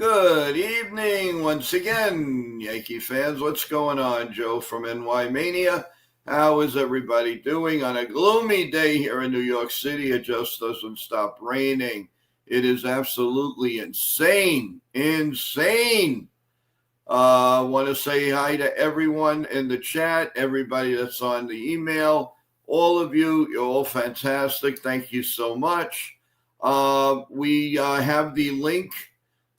Good evening once again, Yankee fans. What's going on? Joe from Mania. How is everybody doing on a gloomy day here in New York City? It just doesn't stop raining. It is absolutely insane. Insane. I want to say hi to everyone in the chat, everybody that's on the email. All of you, you're all fantastic. Thank you so much. We have the link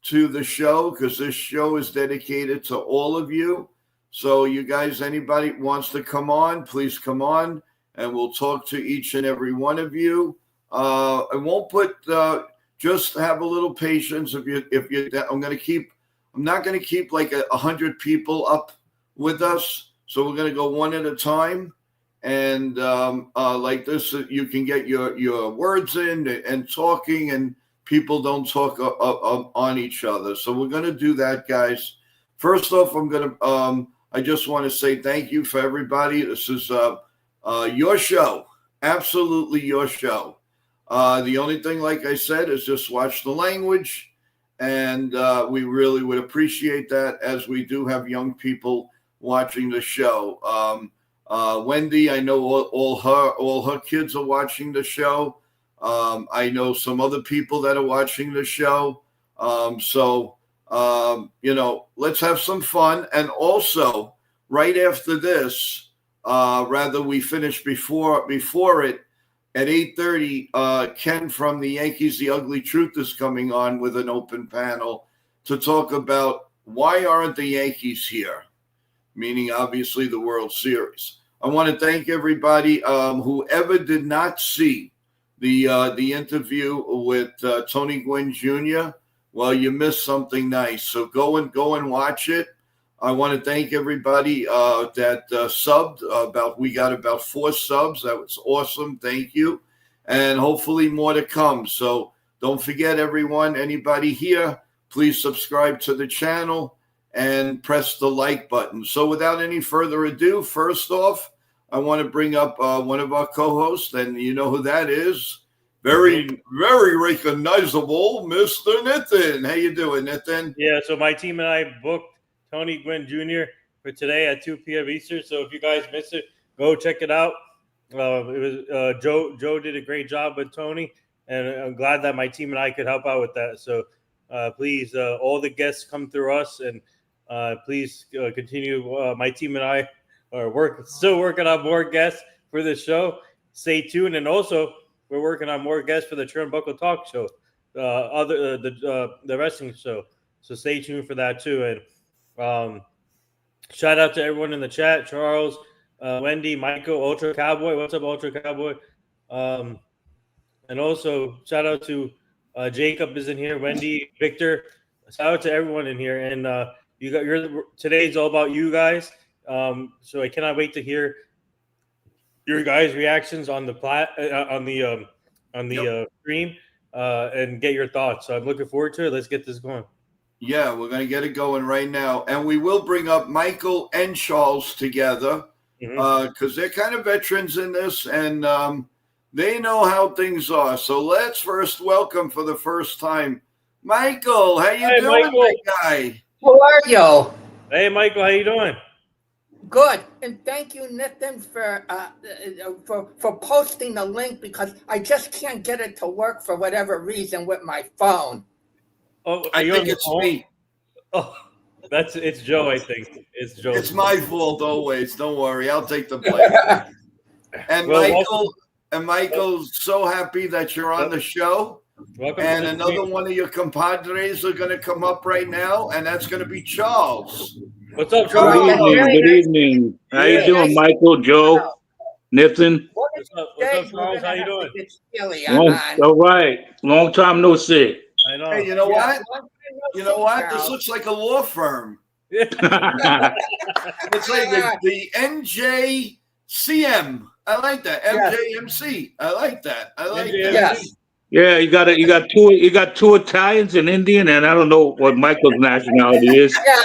to the show because this show is dedicated to all of you. So you guys, anybody wants to come on, please come on and we'll talk to each and every one of you. I won't put, just have a little patience. I'm not going to keep like 100 people up with us. So we're going to go one at a time. And like this, you can get your words in and talking, and people don't talk on each other. So we're going to do that, guys. First off, I just want to say thank you for everybody. This is your show, absolutely your show. The only thing, like I said, is just watch the language. And we really would appreciate that, as we do have young people watching the show. Wendy, I know all her kids are watching the show. I know some other people that are watching the show. Let's have some fun. And also, right after this, rather we finish before it, at 8:30, Ken from the Yankees, The Ugly Truth is coming on with an open panel to talk about why aren't the Yankees here, meaning obviously the World Series. I want to thank everybody whoever did not see the interview with Tony Gwynn Jr. Well, you missed something nice. So go and watch it. I want to thank everybody that subbed. We got about 4 subs. That was awesome. Thank you. And hopefully more to come. So don't forget, everyone, anybody here, please subscribe to the channel and press the like button. So without any further ado, first off, I want to bring up one of our co-hosts, and you know who that is. Very, very recognizable, Mr. Nitin. How you doing, Nitin? Yeah, so my team and I booked Tony Gwynn Jr. for today at 2 p.m. Eastern. So if you guys missed it, go check it out. It was Joe did a great job with Tony, and I'm glad that my team and I could help out with that. So please, all the guests come through us, and please continue. My team and I are still working on more guests for this show. Stay tuned, and also we're working on more guests for the Turnbuckle Talk Show, the wrestling show. So stay tuned for that too. And shout out to everyone in the chat: Charles, Wendy, Michael, Ultra Cowboy. What's up, Ultra Cowboy? And also shout out to Jacob is in here, Wendy, Victor. Shout out to everyone in here. And today's all about you guys. So I cannot wait to hear your guys' reactions on the stream and get your thoughts. So I'm looking forward to it. Let's get this going. Yeah, we're going to get it going right now. And we will bring up Michael and Charles together because they're kind of veterans in this, and they know how things are. So let's first welcome for the first time, Michael. How you doing, Michael? big guy? How are you? Hey, Michael, how you doing? Good, and thank you, Nitin, for posting the link, because I just can't get it to work for whatever reason with my phone. Oh, I think it's me. Oh, it's Joe. I think it's Joe. It's my fault always. Don't worry, I'll take the blame. And Michael's so happy that you're on the show. Welcome. And another one of your compadres are going to come up right now, and that's going to be Charles. What's up, Charles? Good evening. How you doing, Michael, Joe, Nitin? What's up, Charles? How you doing? All right. Long time no see. I know. Hey, you know what? You know what? This looks like a law firm. It's like the NJCM. I like that. MJMC. I like that. I like that. Yes. Yeah, you got two Italians, an Indian, and I don't know what Michael's nationality is. Yeah,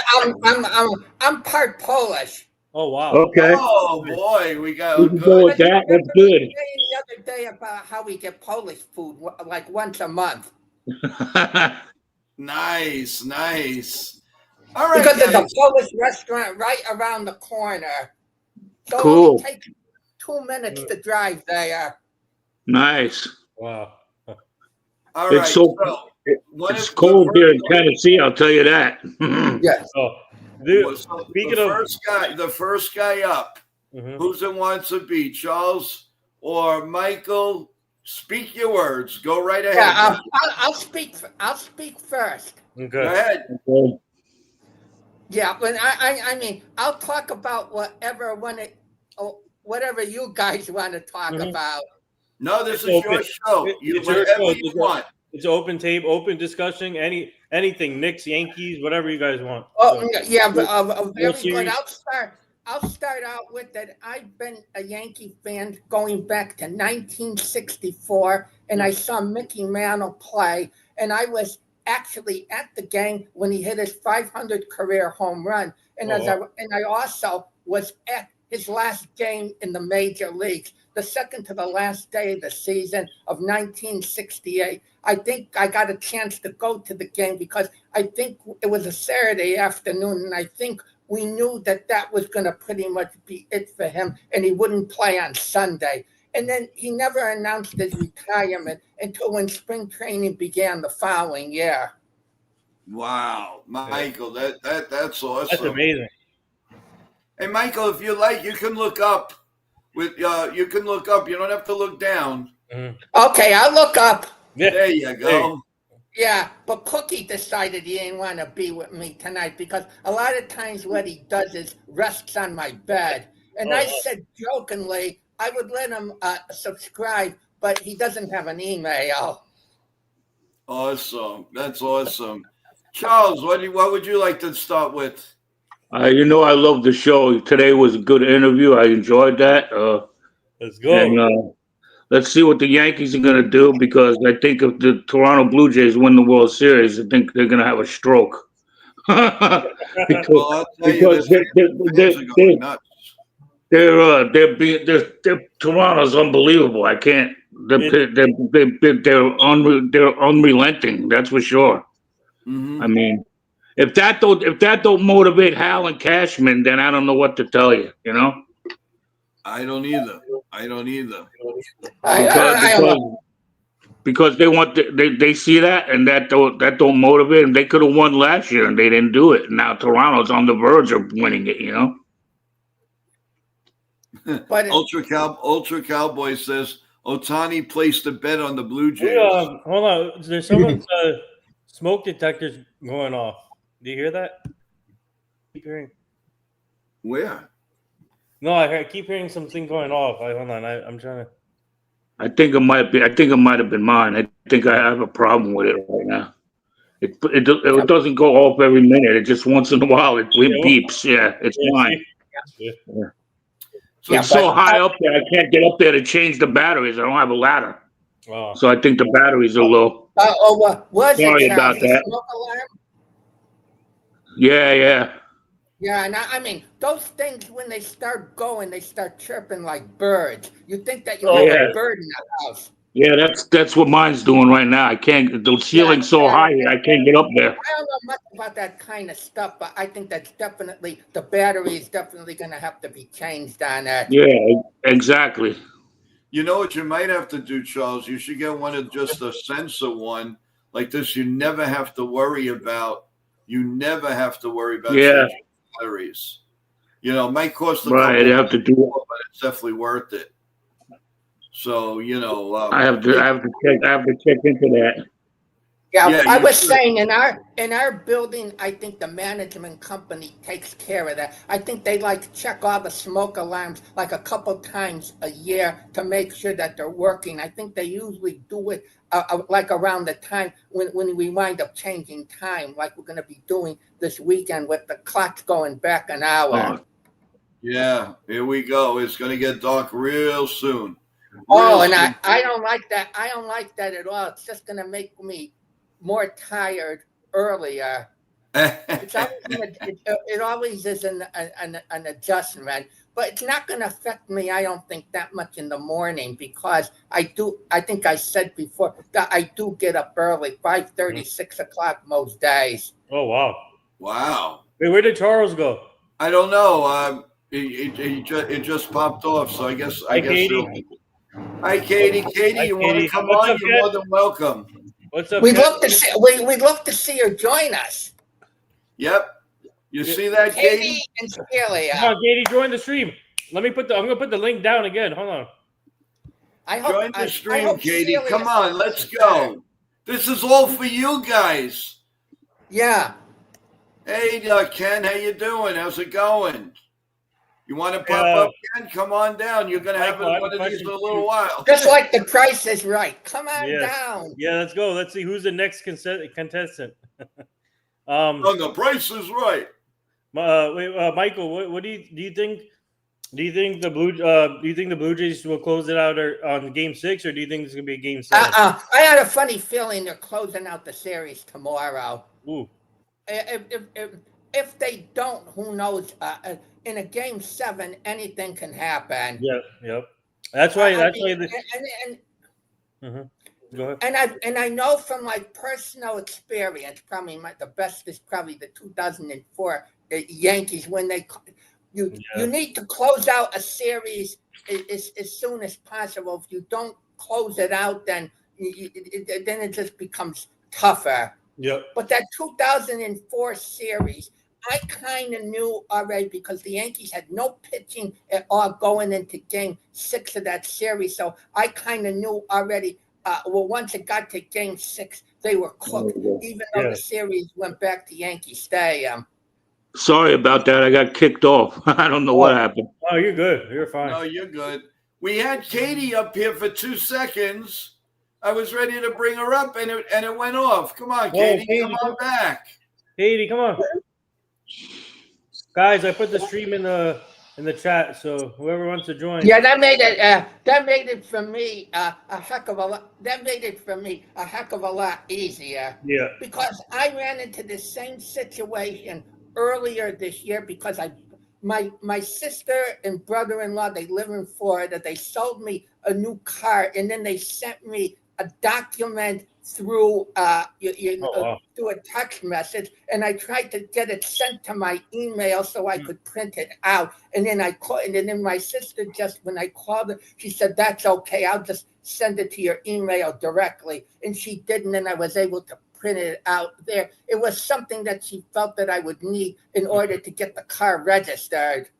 I'm part Polish. Oh wow. Okay. Oh boy, we can go with that. That's good. The other day about how we get Polish food like once a month. Nice. All right, Because there's a guys. Polish restaurant right around the corner. So it Cool. only takes 2 minutes to drive there. Nice. Wow. All It's right. so One it's of cold the here in Tennessee. I'll tell you that. Yes. Oh, dude, so speaking the of, first guy up. Mhm. Who's it wants to be, Charles or Michael? Speak your words. Go right ahead. Yeah, I'll speak first. Go Okay. ahead. Okay. Yeah, but I mean, I'll talk about whatever you guys want to talk Mhm. about. No, this It's is open. your show. It's your Whatever show. you want. It's open tape, open discussion, anything, Knicks, Yankees, whatever you guys want. Oh, So, yeah, but, very series. good. I'll start out with that. I've been a Yankee fan going back to 1964, and I saw Mickey Mantle play, and I was actually at the game when he hit his 500 career home run, and I also was at his last game in the major leagues, the second to the last day of the season of 1968. I think I got a chance to go to the game because I think it was a Saturday afternoon, and I think we knew that was going to pretty much be it for him, and he wouldn't play on Sunday. And then he never announced his retirement until when spring training began the following year. Wow, Michael, that's awesome. That's amazing. Hey, Michael, if you like, you can look up. You can look up. You don't have to look down. Mhm. Okay, I'll look up. Yeah. There you go. Yeah, but Cookie decided he didn't want to be with me tonight because a lot of times what he does is rests on my bed. And I said jokingly I would let him subscribe, but he doesn't have an email. Awesome. That's awesome. Charles, what would you like to start with? You know, I love the show. Today was a good interview. I enjoyed that. Let's go. And let's see what the Yankees are going to do because I think if the Toronto Blue Jays win the World Series, I think they're going to have a stroke. Well, because I'll tell you, the fans are going nuts. Toronto's unbelievable. I can't. They're unrelenting. That's for sure. Mm-hmm. I mean, if that don't motivate Hal and Cashman, then I don't know what to tell you. You know. I don't either. Because they want they see that and that don't motivate them. They could have won last year and they didn't do it. Now Toronto's on the verge of winning it. You know. But Ultra Cowboy says Otani placed a bet on the Blue Jays. Hold on. There's someone's smoke detectors going off. Do you hear that? Keep hearing. Where? No, I keep hearing something going off. Hold on. I'm trying to. I think it might have been mine. I think I have a problem with it right now. It doesn't go off every minute. It just once in a while it beeps. Yeah, it's mine. Yeah. It's so high up there, I can't get up there to change the batteries. I don't have a ladder. Wow. So I think the batteries are low. Sorry about that. Smoke alarm? Yeah. Yeah, and I mean, those things, when they start going, they start chirping like birds. You think that you have a bird in the house. Yeah, that's what mine's doing right now. I can't. The ceiling's so high, I can't get up there. I don't know much about that kind of stuff, but I think that's definitely the battery is definitely going to have to be changed on that. Yeah, exactly. You know what you might have to do, Charles? You should get one of just a sensor one like this. You never have to worry about. Changing batteries. You know, it might cost a couple. You have to do it, but it's definitely worth it. So I have to check into that. Yeah, I was saying in our building, I think the management company takes care of that. I think they check all the smoke alarms like a couple times a year to make sure that they're working. I think they usually do it around the time when we wind up changing time, like we're going to be doing this weekend with the clocks going back an hour. Yeah, here we go. It's going to get dark real soon. I don't like that. I don't like that at all. It's just going to make me more tired earlier. It always is an adjustment. but it's not going to affect me, I don't think, that much in the morning because I think I said before that I do get up early, 5:30, 6 o'clock most days. Oh, wow. Wow. Wait, where did Charles go? I don't know. It just popped off, so I guess Katie. he'll. Hi, Katie. Katie, Hi, you want Katie. to come What's on? up, You're Kat? more than welcome. What's up, We'd Kat? love to see her join us. Yep. You see that, Katie? Katie and Celia. Come on, Katie, join the stream. I'm gonna put the link down again. Hold on. Join the stream, hope Katie. Celia Come on, let's better. go. This is all for you guys. Yeah. Hey, Ken, how you doing? How's it going? You want to pop up, Ken? Come on down. You're going to have Michael, I have one a of these question in a for little you. while. Just like the Price is Right. Come on Yes. down. Yeah, let's go. Let's see who's the next contestant. Oh, the Price is Right. Michael, what do you think? Do you think the Blue Jays will close it out on Game 6, or do you think it's gonna be a Game 7? I had a funny feeling they're closing out the series tomorrow. Ooh. If they don't, who knows? In a Game 7, anything can happen. Yep. That's why. Go ahead. And I know from my personal experience, probably the best is probably the 2004 Yankees when you need to close out a series as soon as possible. If you don't close it out, then it just becomes tougher. Yep. But that 2004 series, I kind of knew already because the Yankees had no pitching at all going into Game 6 of that series. So I kind of knew already. Once it got to Game 6, they were cooked, even though the series went back to Yankee Stadium. Sorry about that. I got kicked off. I don't know what happened. Oh, you're good. You're fine. No, you're good. We had Katie up here for 2 seconds. I was ready to bring her up, and it went off. Come on, Katie. Come on back. Katie, come on. Guys, I put the stream in the chat, so whoever wants to join. Yeah, that made it for me a heck of a lot. That made it for me a heck of a lot easier. Yeah. Because I ran into the same situation earlier this year because my sister and brother-in-law, they live in Florida. They sold me a new car, and then they sent me a document through through a text message, and I tried to get it sent to my email so I could print it out. And then I called, and then my sister when I called her, she said, "That's okay. I'll just send it to your email directly." And she didn't, and I was able to print it out there. It was something that she felt that I would need in order to get the car registered.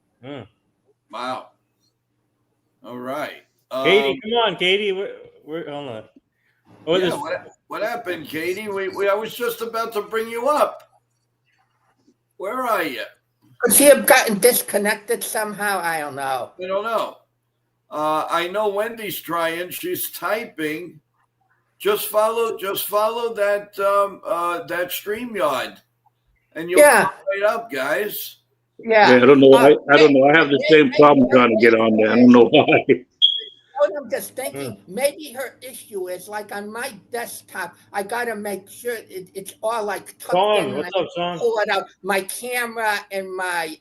Wow. All right. Katie, come on, Katie. We're hold on. What happened, Katie? I was just about to bring you up. Where are you? Could she have gotten disconnected somehow? I don't know. I don't know. I know Wendy's trying. She's typing. Just follow that that StreamYard, and you'll pop right up, guys. Yeah. I don't know. I don't know. I have the same problem trying to get on there. I don't know why. I'm just thinking maybe her issue is like on my desktop. I gotta make sure it's all like tucked in. What's up, Sean? Pull it out. My camera and my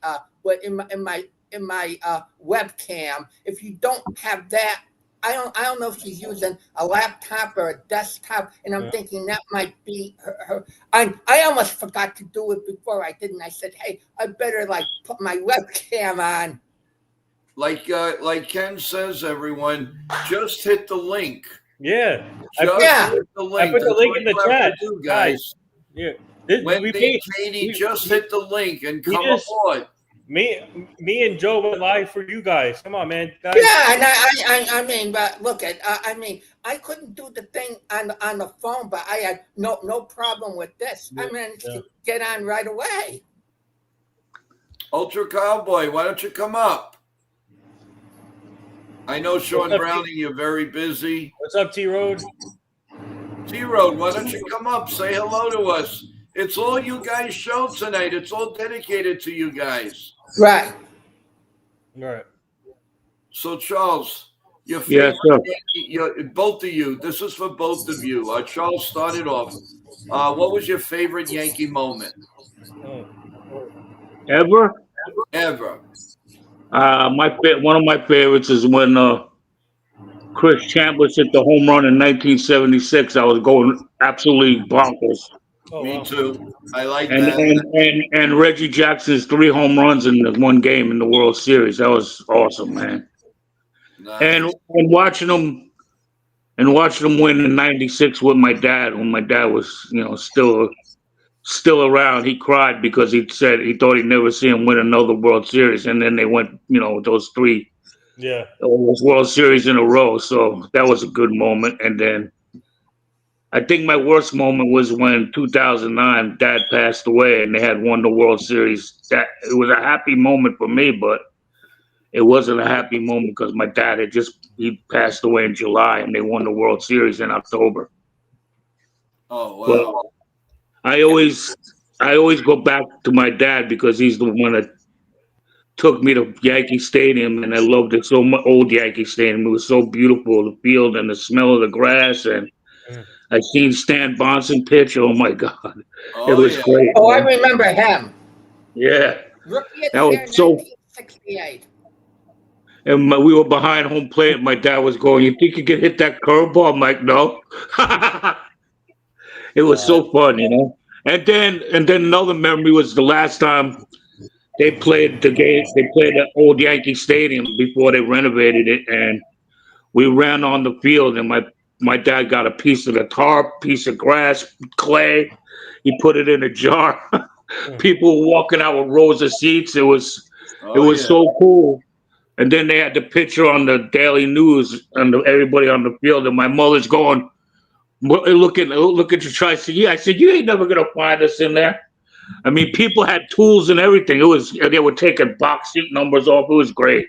in my webcam. If you don't have that, I don't know if she's using a laptop or a desktop, and I'm thinking that might be her. I almost forgot to do it before I didn't. I said, hey, I better like put my webcam on. Like Ken says, everyone, just hit the link. Yeah. Hit the link. I put the link in the chat, guys. Yeah. Katie, just hit the link and come aboard. Me and Joe went live for you guys. Come on, man. Guys. Yeah, and I mean, but look at, I mean, I couldn't do the thing on the phone, but I had no problem with this. I managed to get on right away. Ultra Cowboy, why don't you come up? I know, Sean Browning, you're very busy. What's up, T-Road? T-Road, why don't you come up? Say hello to us. It's all you guys' show tonight. It's all dedicated to you guys. Right. So, Charles, your favorite, both of you, this is for both of you. Charles started off. What was your favorite Yankee moment? Ever? One of my favorites is when Chris Chambliss hit the home run in 1976. I was going absolutely bonkers. Oh, Me wow. too. I like And that. and Reggie Jackson's 3 home runs in the one game in the World Series. That was awesome, man. Nice. And watching them win in '96 with my dad, when my dad was, still around. He cried because he said he thought he'd never see him win another World Series, and then they went, those Yeah. those World Series in a row. So that was a good moment. And then I think my worst moment was when 2009 Dad passed away, and they had won the World Series. That it was a happy moment for me, but it wasn't a happy moment because my dad he passed away in July, and they won the World Series in October. Oh But wow. I always go back to my dad because he's the one that took me to Yankee Stadium, and I loved it so much. Old Yankee Stadium, it was so beautiful, the field and the smell of the grass, and Mm. I seen Stan Bonson pitch. Oh my God, it Oh was yeah. great. Oh, I Man. remember him. Yeah, Rookie of that the was year, so. 1968. And we were behind home plate. And my dad was going, "You think you can hit that curveball?" I'm like, "No." It was Uh, so fun, And then another memory was the last time they played the game. They played at old Yankee Stadium before they renovated it, and we ran on the field. And my dad got a piece of the tarp, piece of grass, clay. He put it in a jar. mm. People were walking out with rows of seats. It Oh was yeah. so cool. And then they had the picture on the Daily News and everybody on the field. And my mother's going, looking to try to see. Yeah, I said, you ain't never gonna find us in there. I mean, people had tools and everything. They were taking box seat numbers off. It was great.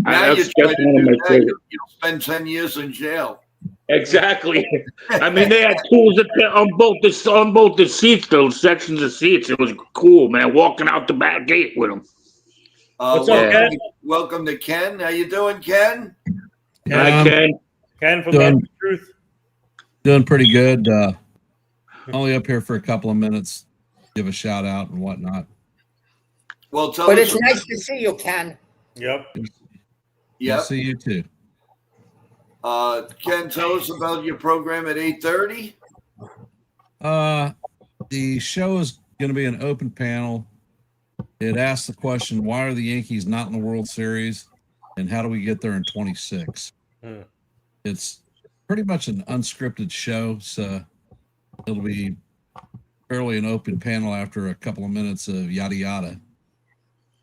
Now you That's try to one of do my that, favorite. you'll spend 10 years in jail. Exactly. I mean, they had tools on both the seats, those sections of seats. It was cool, man. Walking out the back gate with them. What's up, Yeah. Ken? Welcome to Ken. How you doing, Ken? I Yeah, can. Ken from Done. North Truth. doing pretty good. Only up here for a couple of minutes. Give a shout out and whatnot. Well, tell But us. it's nice to see you, Ken. Yep. Good to Yep. see you too. Ken, tell us about your program at 8:30. The show is going to be an open panel. It asks the question, why are the Yankees not in the World Series? And how do we get there in 26? Hmm. It's pretty much an unscripted show. So it'll be fairly an open panel after a couple of minutes of yada yada.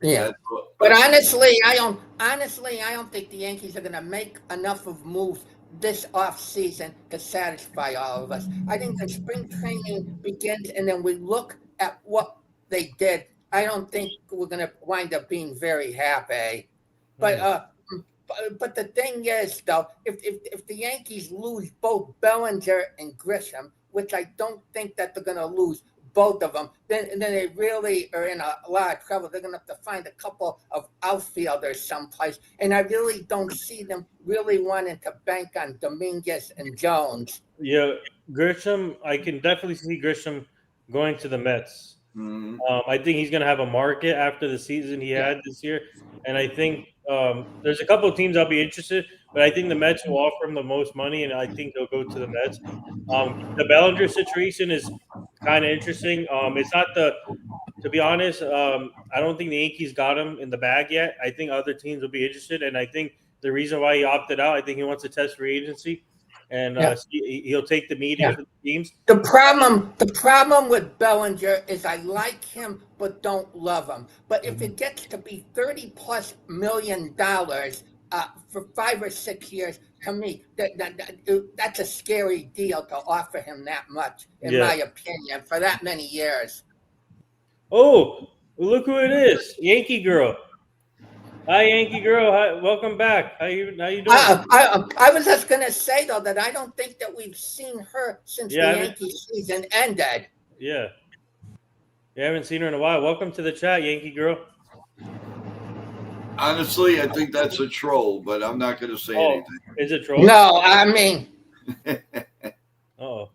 Yeah. But honestly, I don't think the Yankees are going to make enough of moves this off season to satisfy all of us. I think the spring training begins, and then we look at what they did. I don't think we're going to wind up being very happy. But but the thing is, though, if the Yankees lose both Bellinger and Grisham, which I don't think that they're going to lose both of them, then they really are in a lot of trouble. They're going to have to find a couple of outfielders someplace, and I really don't see them really wanting to bank on Dominguez and Jones. Yeah, Grisham. I can definitely see Grisham going to the Mets. Mhm. I think he's going to have a market after the season he had this year, and I think there's a couple of teams I'll be interested, but I think the Mets will offer him the most money, and I think they'll go to the Mets. The Bellinger situation is kind of interesting. It's not to be honest, I don't think the Yankees got him in the bag yet. I think other teams will be interested, and I think the reason why he opted out, I think he wants to test free agency, and he'll take the meetings with the teams. The problem with Bellinger is I like him but don't love him. But if it gets to be $30+ million for 5 or 6 years, to me, that's a scary deal to offer him that much, in my opinion, for that many years. Oh, look who it is! Yankee girl. Hi, Yankee girl. Hi, welcome back. How you doing? I was just gonna say though that I don't think that we've seen her since the Yankee season ended. Yeah. You haven't seen her in a while. Welcome to the chat, Yankee girl. Honestly, I think that's a troll, but I'm not going to say anything. Is it troll? No, I mean. Oh.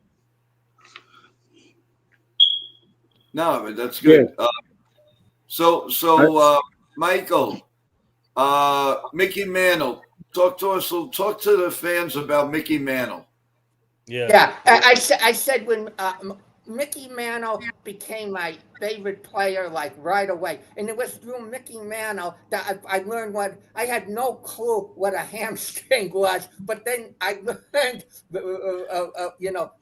No, but that's good. Yeah. So, Michael, Mickey Mantle. Talk to us. Talk to the fans about Mickey Mantle. Yeah. I said when Mickey Mantle became my favorite player, like right away, and it was through Mickey Mantle that I learned what I had no clue what a hamstring was, but then I learned,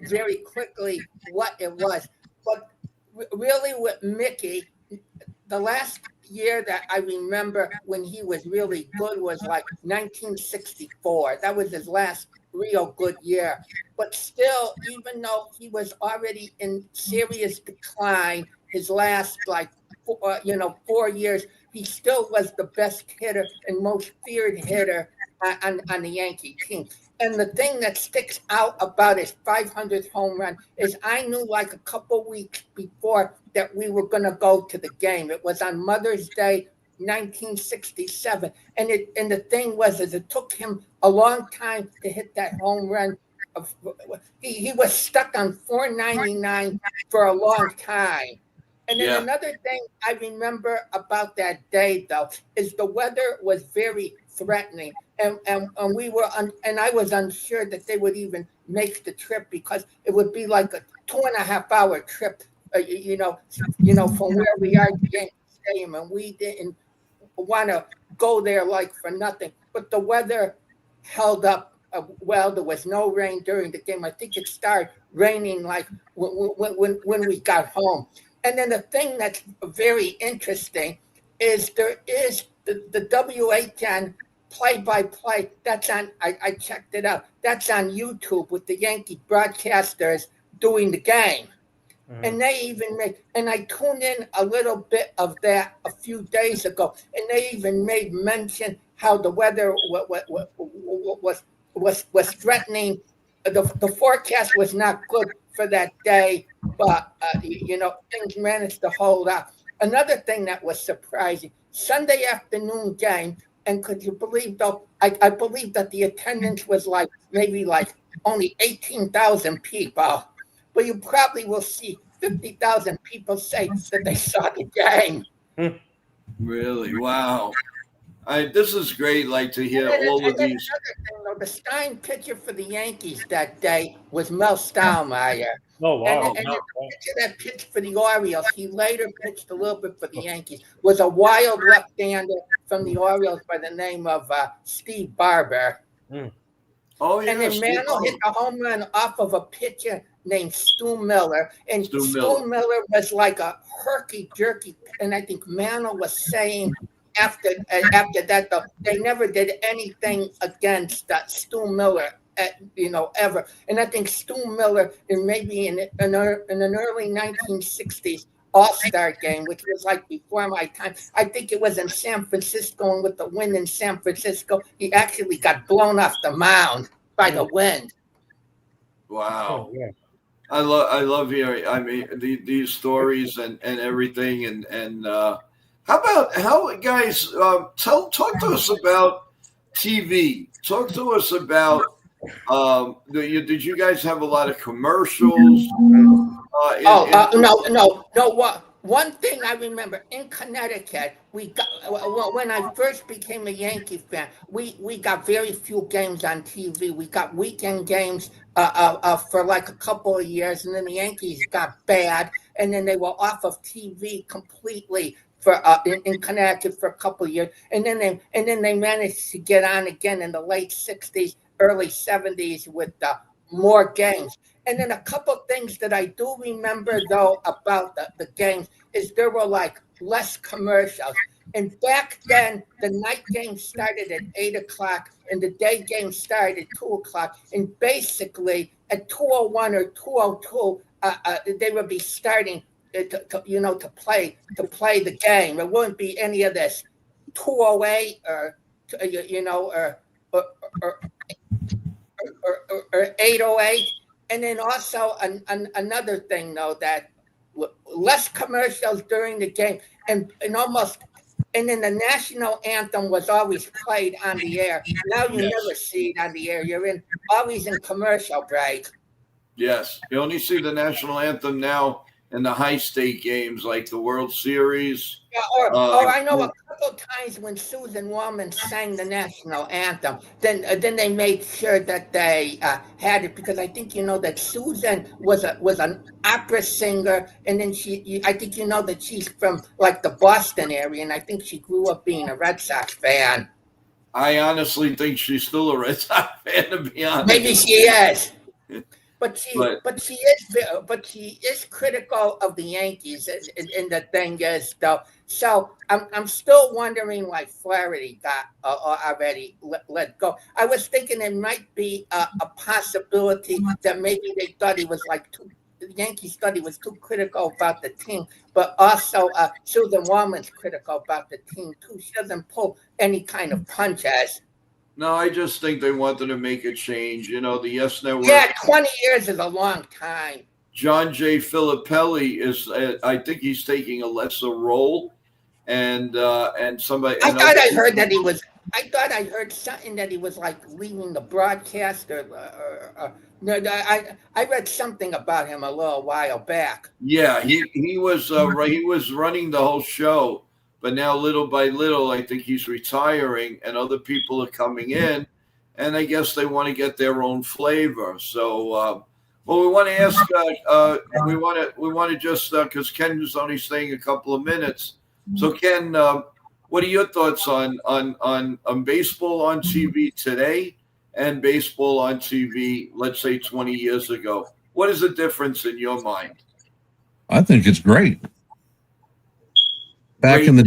very quickly what it was. But really, with Mickey, the last year that I remember when he was really good was like 1964. That was his last real good year. But still, even though he was already in serious decline, his last 4 years, he still was the best hitter and most feared hitter on the Yankee team. And the thing that sticks out about his 500th home run is I knew like a couple weeks before that we were going to go to the game. It was on Mother's Day, 1967. And the thing was, is it took him a long time to hit that home run. He was stuck on 499 for a long time. And then another thing I remember about that day, though, is the weather was very threatening, and we were and I was unsure that they would even make the trip because it would be like a 2.5 hour trip, from where we are to Yankee Stadium, and we didn't want to go there like for nothing. But the weather held up well. There was no rain during the game. I think it started raining like when we got home. And then the thing that's very interesting is there is the WHN play-by-play. That's on, I checked it out. That's on YouTube with the Yankee broadcasters doing the game. Mm-hmm. And they even and I tuned in a little bit of that a few days ago, and they even made mention how the weather was threatening. The forecast was not good for that day, but things managed to hold out. Another thing that was surprising, Sunday afternoon game, and could you believe though? I believe that the attendance was maybe only 18,000 people, but you probably will see 50,000 people say that they saw the game. Really? Wow. This is great, to hear all of these. Thing, though, the starting pitcher for the Yankees that day was Mel Stoudemire. Oh, wow. And the pitcher that pitched for the Orioles, he later pitched a little bit for the Yankees, was a wild left-hander from the Orioles by the name of Steve Barber. Mm. Oh, yeah. And then Mantle hit a home run off of a pitcher named Stu Miller. And Stu Miller was like a herky-jerky. And I think Mantle was saying after that, though, they never did anything against Stu Miller, ever. And I think Stu Miller, maybe in an early 1960s All-Star game, which was before my time, I think it was in San Francisco, and with the wind in San Francisco, he actually got blown off the mound by the wind. Wow. Oh, yeah. I love hearing, these stories and everything. And how guys, talk to us about TV. Talk to us about, did you guys have a lot of commercials? No. One thing I remember in Connecticut, we got when I first became a Yankee fan, we got very few games on TV. We got weekend games for a couple of years, and then the Yankees got bad, and then they were off of TV completely for in Connecticut for a couple of years, and then they managed to get on again in the late 60s, early 70s with more games. And then a couple things that I do remember, though, about the games is there were less commercials. And back then, the night game started at 8 o'clock and the day game started at 2 o'clock. And basically, at 2:01 or 2:02, they would be starting to play the game. It wouldn't be any of this 2:08 or 8:08. And then also another thing, though, that less commercials during the game, and then the national anthem was always played on the air. Now you never see it on the air. You're always in commercial break. Yes, you only see the national anthem now in the high state games like the World Series. Yeah, or I know a couple times when Susan Wallman sang the national anthem, then they made sure that they had it, because I think you know that Susan was an opera singer, and then I think you know that she's from like the Boston area, and I think she grew up being a Red Sox fan. I honestly think she's still a Red Sox fan, to be honest. Maybe she is. But she is critical of the Yankees, and the thing is though. So I'm still wondering why Flaherty got already let go. I was thinking it might be a possibility that maybe they thought he was the Yankees thought he was too critical about the team, but also Susan Wallman's critical about the team too. She doesn't pull any kind of punches. No, I just think they wanted to make a change. You know, the Yes Network. Yeah, 20 years is a long time. John J. Filippelli is, I think he's taking a lesser role, and somebody. I thought I heard that he was. I thought I heard something that he was like leaving the broadcast, no, I read something about him a little while back. Yeah, he was he was running the whole show. But now, little by little, I think he's retiring, and other people are coming in, and I guess they want to get their own flavor. So, well, we want to ask, we want to just because Ken is only staying a couple of minutes. So, Ken, what are your thoughts on baseball on TV today and baseball on TV, let's say 20 years ago? What is the difference in your mind? I think it's great. Back in the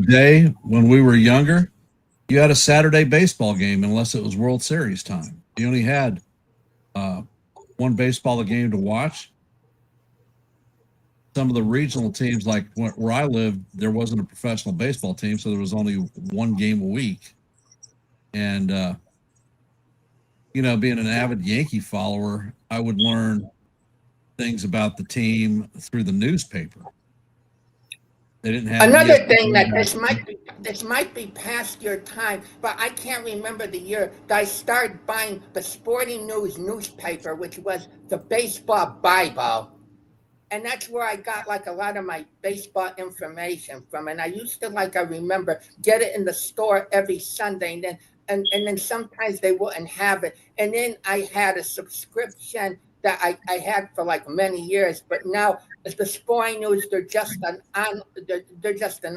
day when we were younger, you had a Saturday baseball game unless it was World Series time. You only had one baseball game to watch. Some of the regional teams, like where I lived, there wasn't a professional baseball team, so there was only one game a week. And, being an avid Yankee follower, I would learn things about the team through the newspaper. They didn't have another thing that this might be past your time, but I can't remember the year that I started buying the Sporting News newspaper, which was the Baseball Bible, and that's where I got like a lot of my baseball information from. And I used to I remember get it in the store every Sunday, and then sometimes they wouldn't have it, and then I had a subscription that I had for like many years, but now the Sporting News, they're just an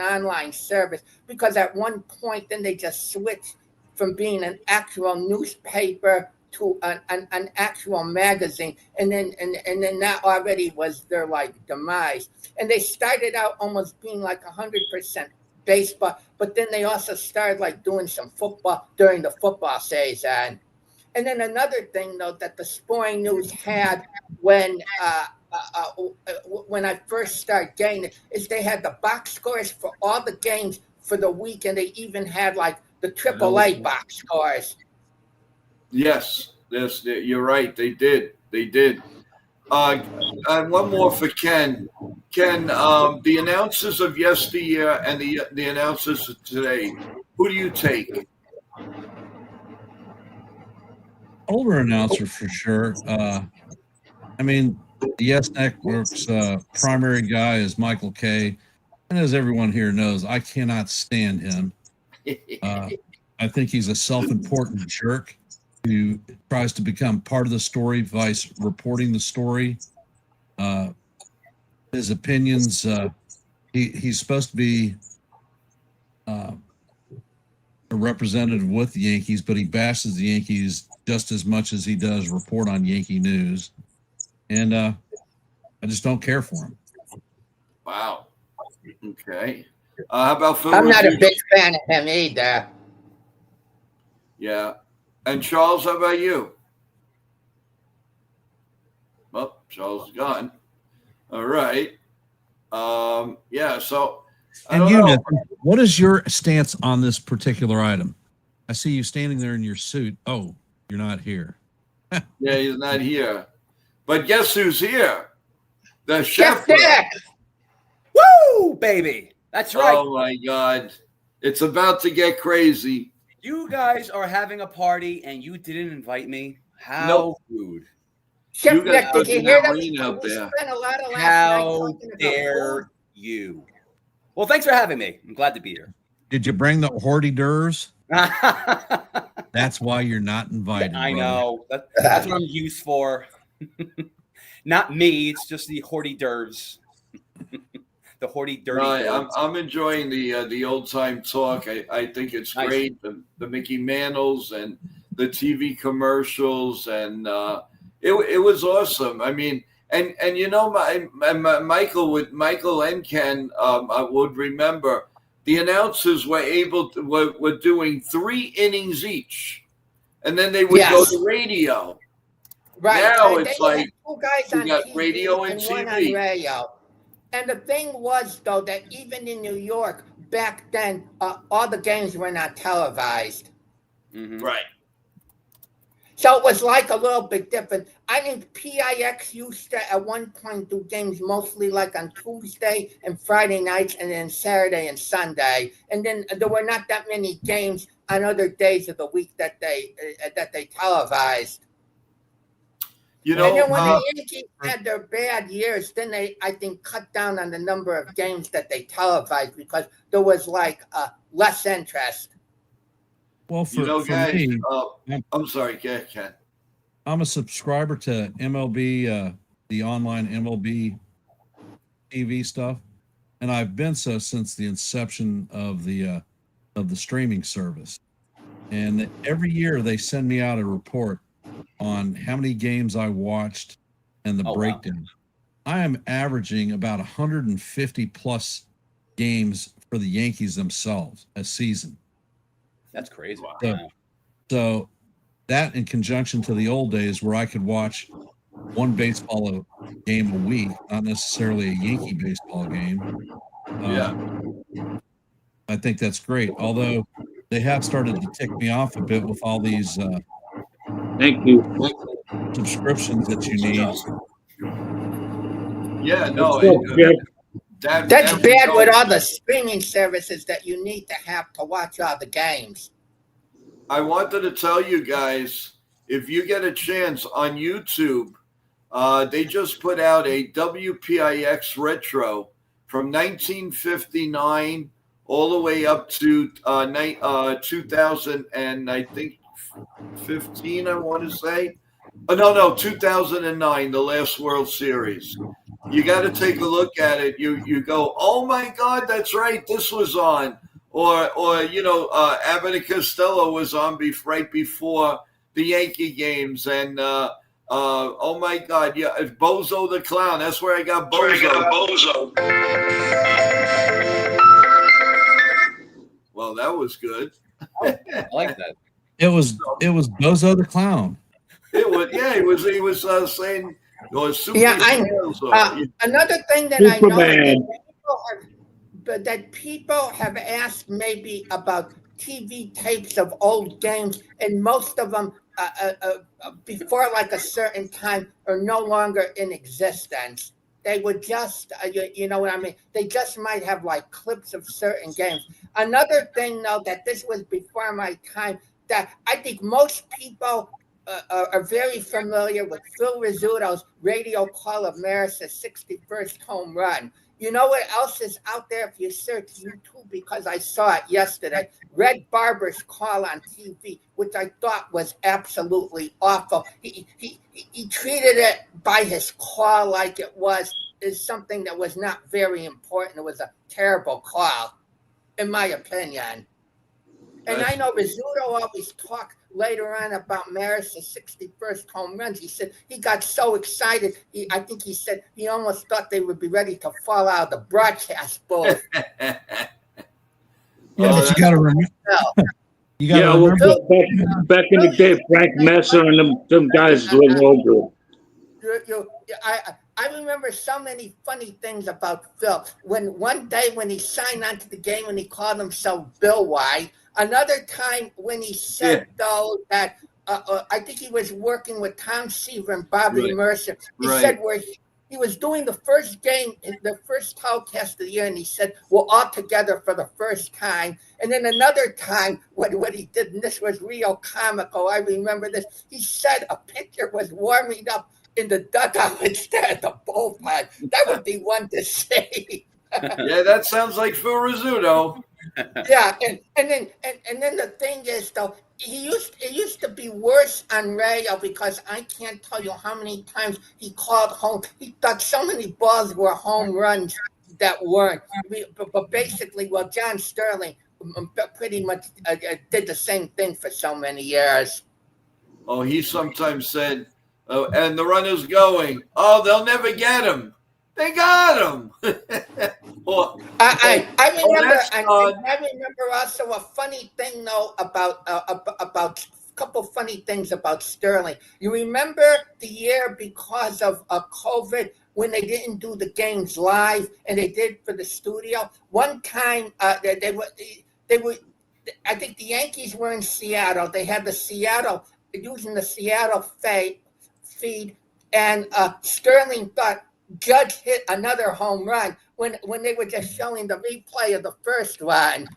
online service, because at one point then they just switched from being an actual newspaper to an actual magazine, and then that already was their demise. And they started out almost being 100% baseball, but then they also started doing some football during the football season. And then another thing, though, that the Sporting News had when I first started getting it is they had the box scores for all the games for the week, and they even had the AAA box scores. Yes, you're right. They did. And one more for Ken. Ken, the announcers of yesteryear and the announcers of today, who do you take? Older announcer for sure. The Yes Network's primary guy is Michael Kay, and as everyone here knows, I cannot stand him. I think he's a self-important jerk who tries to become part of the story vice reporting the story. His opinions, he's supposed to be a representative with the Yankees, but he bashes the Yankees just as much as he does report on Yankee news. And I just don't care for him. Wow. Okay. How about Phil? I'm not a big fan of him either. Yeah. And Charles, how about you? Well, Charles is gone. All right. Yeah. So, and you, Nathan, what is your stance on this particular item? I see you standing there in your suit. Oh, you're not here. Yeah, he's not here. But guess who's here? The chef. Woo, baby. That's right. Oh, my God. It's about to get crazy. You guys are having a party and you didn't invite me. How rude. Chef Nick, did you hear that? Out there. How dare you? Well, thanks for having me. I'm glad to be here. Did you bring the hors d'oeuvres? That's why you're not invited. I brother. know. That's what I'm used for. Not me. It's just the hors d'oeuvres. The hors d'oeuvres. I'm enjoying the old time talk. I think it's Nice. great. The Mickey Mantles and the TV commercials, and it was awesome. I mean, and Michael and Ken would remember the announcers were doing 3 innings each, and then they would go to radio. Right. Now They it's had like 2 guys you on got TV radio and one on TV. radio. And the thing was, though, that even in New York back then, all the games were not televised. Mm-hmm. Right. So it was like a little bit different. I think PIX used to at one point do games mostly like on Tuesday and Friday nights, and then Saturday and Sunday. And then there were not that many games on other days of the week that they televised. You know, And then when the Yankees had their bad years, then they, I think, cut down on the number of games that they televised because there was like less interest. Well, for guys, me, I'm sorry, Ken. I'm a subscriber to MLB, the online MLB TV stuff, and I've been so since the inception of the streaming service. And every year they send me out a report on how many games I watched and the breakdown. Wow. I am averaging about 150 plus games for the Yankees themselves a season. That's crazy. So that in conjunction to the old days where I could watch one baseball game a week, not necessarily a Yankee baseball game. I think that's great. Although they have started to tick me off a bit with all these Thank you. subscriptions that you need. Yeah, no. That's bad with all the streaming services that you need to have to watch all the games. I wanted to tell you guys, if you get a chance on YouTube, they just put out a WPIX retro from 1959 all the way up to 2000 and I think 15, I want to say. Oh, no, 2009, the last World Series. You got to take a look at it. You go, oh my God, that's right, this was on, or Abbott and Costello was on right before the Yankee games, and oh my God, yeah, it's Bozo the Clown. That's where I got Bozo. Well, that was good. I like that. It was Bozo the Clown. It was, yeah. He was saying, another thing that Superman. I know that people have asked maybe about TV tapes of old games, and most of them before like a certain time are no longer in existence. They would just, you know what I mean? They just might have like clips of certain games. Another thing, though, that this was before my time, that I think most people are very familiar with Phil Rizzuto's radio call of Maris's 61st home run. You know what else is out there if you search YouTube, because I saw it yesterday? Red Barber's call on TV, which I thought was absolutely awful. He treated it by his call like it is something that was not very important. It was a terrible call, in my opinion. And I know Rizzuto always talked later on about Maris's 61st home runs. He said he got so excited. I think he said he almost thought they would be ready to fall out of the broadcast booth. Yeah, but you got to remember. Back in the day, Frank Messer and them guys were no good. I remember so many funny things about Phil. One day when he signed on to the game and he called himself Bill White. Another time when he said, though, that I think he was working with Tom Seaver and Bobby Mercer. He said where he was doing the first game, the first telecast of the year, and he said, we're all together for the first time. And then another time, what he did, and this was real comical, I remember this, he said a pitcher was warming up in the dugout instead of the bullpen. That would be one to see. Yeah, that sounds like Phil Rizzuto. Yeah, and then the thing is though, it used to be worse on radio because I can't tell you how many times he called home. He thought so many balls were home runs that weren't. But basically, well, John Sterling pretty much did the same thing for so many years. Oh, he sometimes said, oh, and the runner's going. Oh, they'll never get him. They got him. I remember. Oh, I remember also a funny thing though about a couple funny things about Sterling. You remember the year because of COVID when they didn't do the games live and they did for the studio. One time they were. I think the Yankees were in Seattle. They had the Seattle using the Seattle feed, and Sterling thought Judge hit another home run when they were just showing the replay of the first one.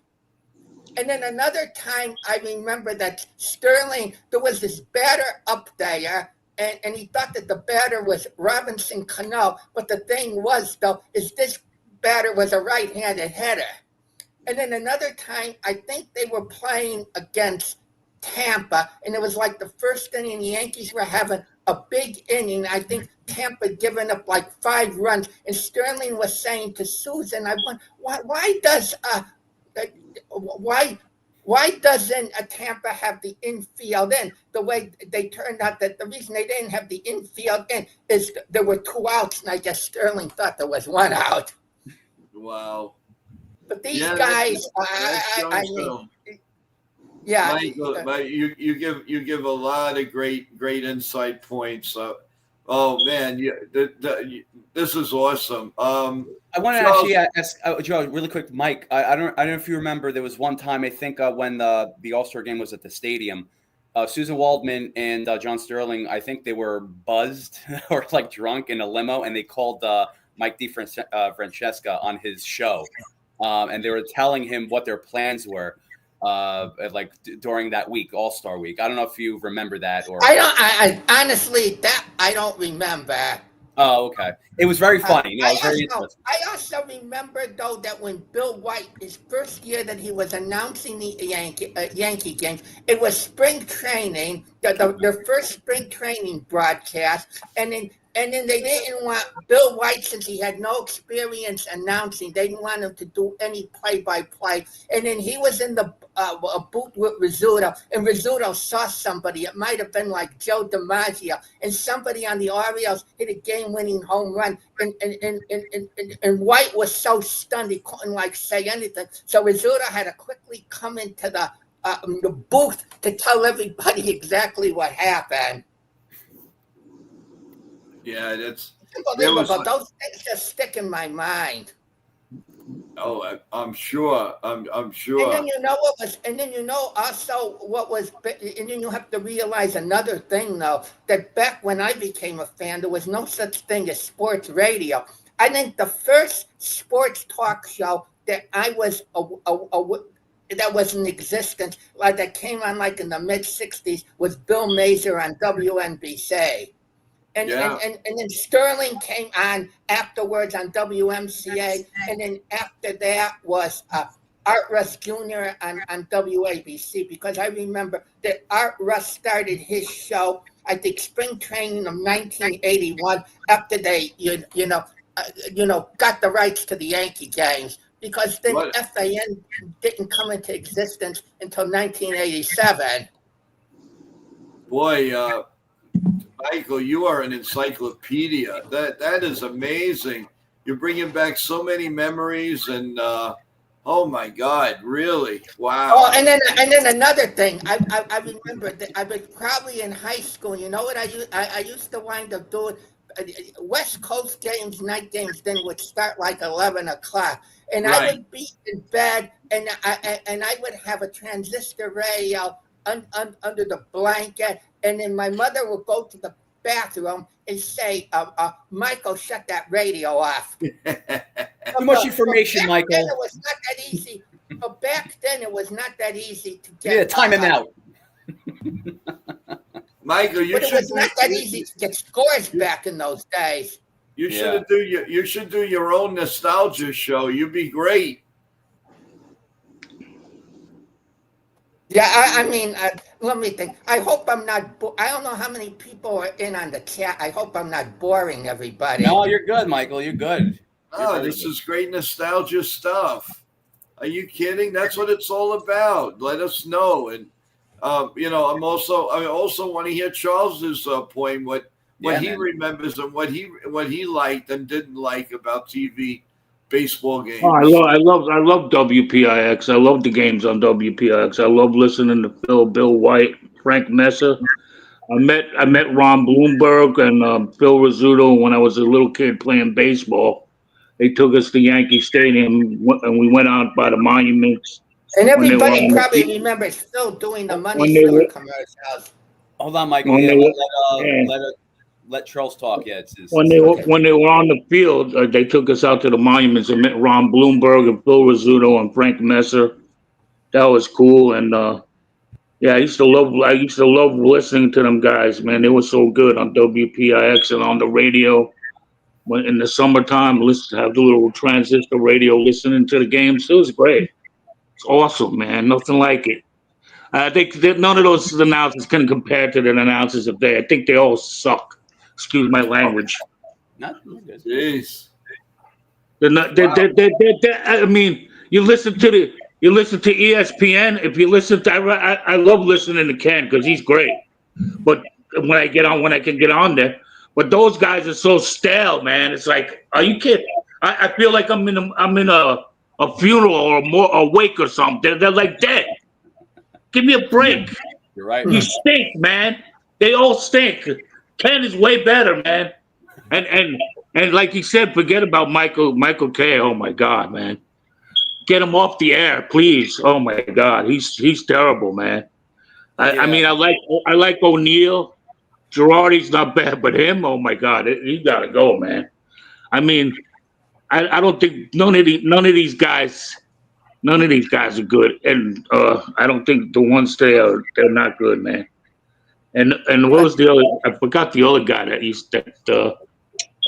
And then another time, I remember that Sterling, there was this batter up there, and he thought that the batter was Robinson Cano. But the thing was, though, is this batter was a right-handed hitter. And then another time, I think they were playing against Tampa, and it was like the first inning, the Yankees were having a big inning. I think Tampa given up like 5 runs, and Sterling was saying to Susan, "I wonder why doesn't Tampa have the infield in?" The way they turned out that the reason they didn't have the infield in is there were 2 outs, and I guess Sterling thought there was 1 out. wow. But these guys, I mean, yeah. Michael, you give a lot of great insight points. Oh man, this is awesome. I want to actually ask Joe really quick, Mike. I don't know if you remember. There was one time I think when the All-Star game was at the stadium. Susan Waldman and John Sterling, I think they were buzzed or like drunk in a limo, and they called Mike Francesca on his show, and they were telling him what their plans were. Like during that week, All-Star week. I don't know if you remember that or I honestly that I don't remember. Oh, okay. It was very funny. No, very interesting. I also remember though that when Bill White, his first year that he was announcing the Yankee games, it was spring training, their first spring training broadcast, and then they didn't want Bill White, since he had no experience announcing, they didn't want him to do any play-by-play. And then he was in the booth with Rizzuto, and Rizzuto saw somebody. It might have been like Joe DiMaggio, and somebody on the Orioles hit a game-winning home run. And White was so stunned he couldn't like say anything. So Rizzuto had to quickly come into the booth to tell everybody exactly what happened. Yeah, that's unbelievable. Those things just stick in my mind. Oh, I'm sure. I'm sure. And then you know what was, and then you know also what was, and then you have to realize another thing though, that back when I became a fan, there was no such thing as sports radio. I think the first sports talk show that I was that was in existence, like that came on like in the mid '60s, was Bill Mazer on WNBC. And then Sterling came on afterwards on WMCA, and then after that was Art Russ Jr. on WABC, because I remember that Art Russ started his show, I think spring training of 1981, after they got the rights to the Yankee games, because then FAN didn't come into existence until 1987. Boy, Michael, you are an encyclopedia. That is amazing. You're bringing back so many memories, and oh my God, really? Wow. Oh, and then another thing, I remember that I was probably in high school. You know what I used to wind up doing? West Coast games, night games, then would start like 11 o'clock, and right. I would be in bed, and I would have a transistor radio under the blanket. And then my mother would go to the bathroom and say, Michael, shut that radio off. Too much information, Michael. Then it was not that easy. But back then, it was not that easy to get. Yeah, time him out. Michael, it was not that easy to get scores back in those days. You should do your own nostalgia show. You'd be great. Yeah, I mean, let me think. I hope I'm not. I don't know how many people are in on the chat. I hope I'm not boring everybody. No, you're good, Michael. You're good. Oh, this is great nostalgia stuff. Are you kidding? That's what it's all about. Let us know, and I also want to hear Charles's point. What he remembers and what he liked and didn't like about TV baseball games. Oh, I love WPIX. I love the games on WPIX. I love listening to Bill White, Frank Messer. I met Ron Bloomberg and Phil Rizzuto when I was a little kid playing baseball. They took us to Yankee Stadium and we went out by the monuments. And everybody probably remembers Phil doing the money stealer commercials. Hold on, Michael. Let Charles talk. Yeah, when they were on the field, they took us out to the monuments and met Ron Bloomberg and Phil Rizzuto and Frank Messer. That was cool, and I used to love listening to them guys. Man, they were so good on WPIX and on the radio. When in the summertime, have the little transistor radio, listening to the games. It was great. It's awesome, man. Nothing like it. I think that none of those announcers can compare to the announcers of today. I think they all suck. Excuse my language. Jeez. I mean, you listen to ESPN. If you listen to, I love listening to Ken because he's great. But when I can get on there, but those guys are so stale, man. It's like, are you kidding? I feel like I'm in a funeral or a wake or something. They're like dead. Give me a break. You're right. You stink, man. They all stink. Ken is way better, man. And like you said, forget about Michael K. Oh my God, man. Get him off the air, please. Oh my God, he's terrible, man. I mean, I like O'Neill. Girardi's not bad, but him, oh my God, he gotta go, man. I mean, I don't think none of these guys are good, and I don't think the ones they're not good, man. And what was the other? I forgot the other guy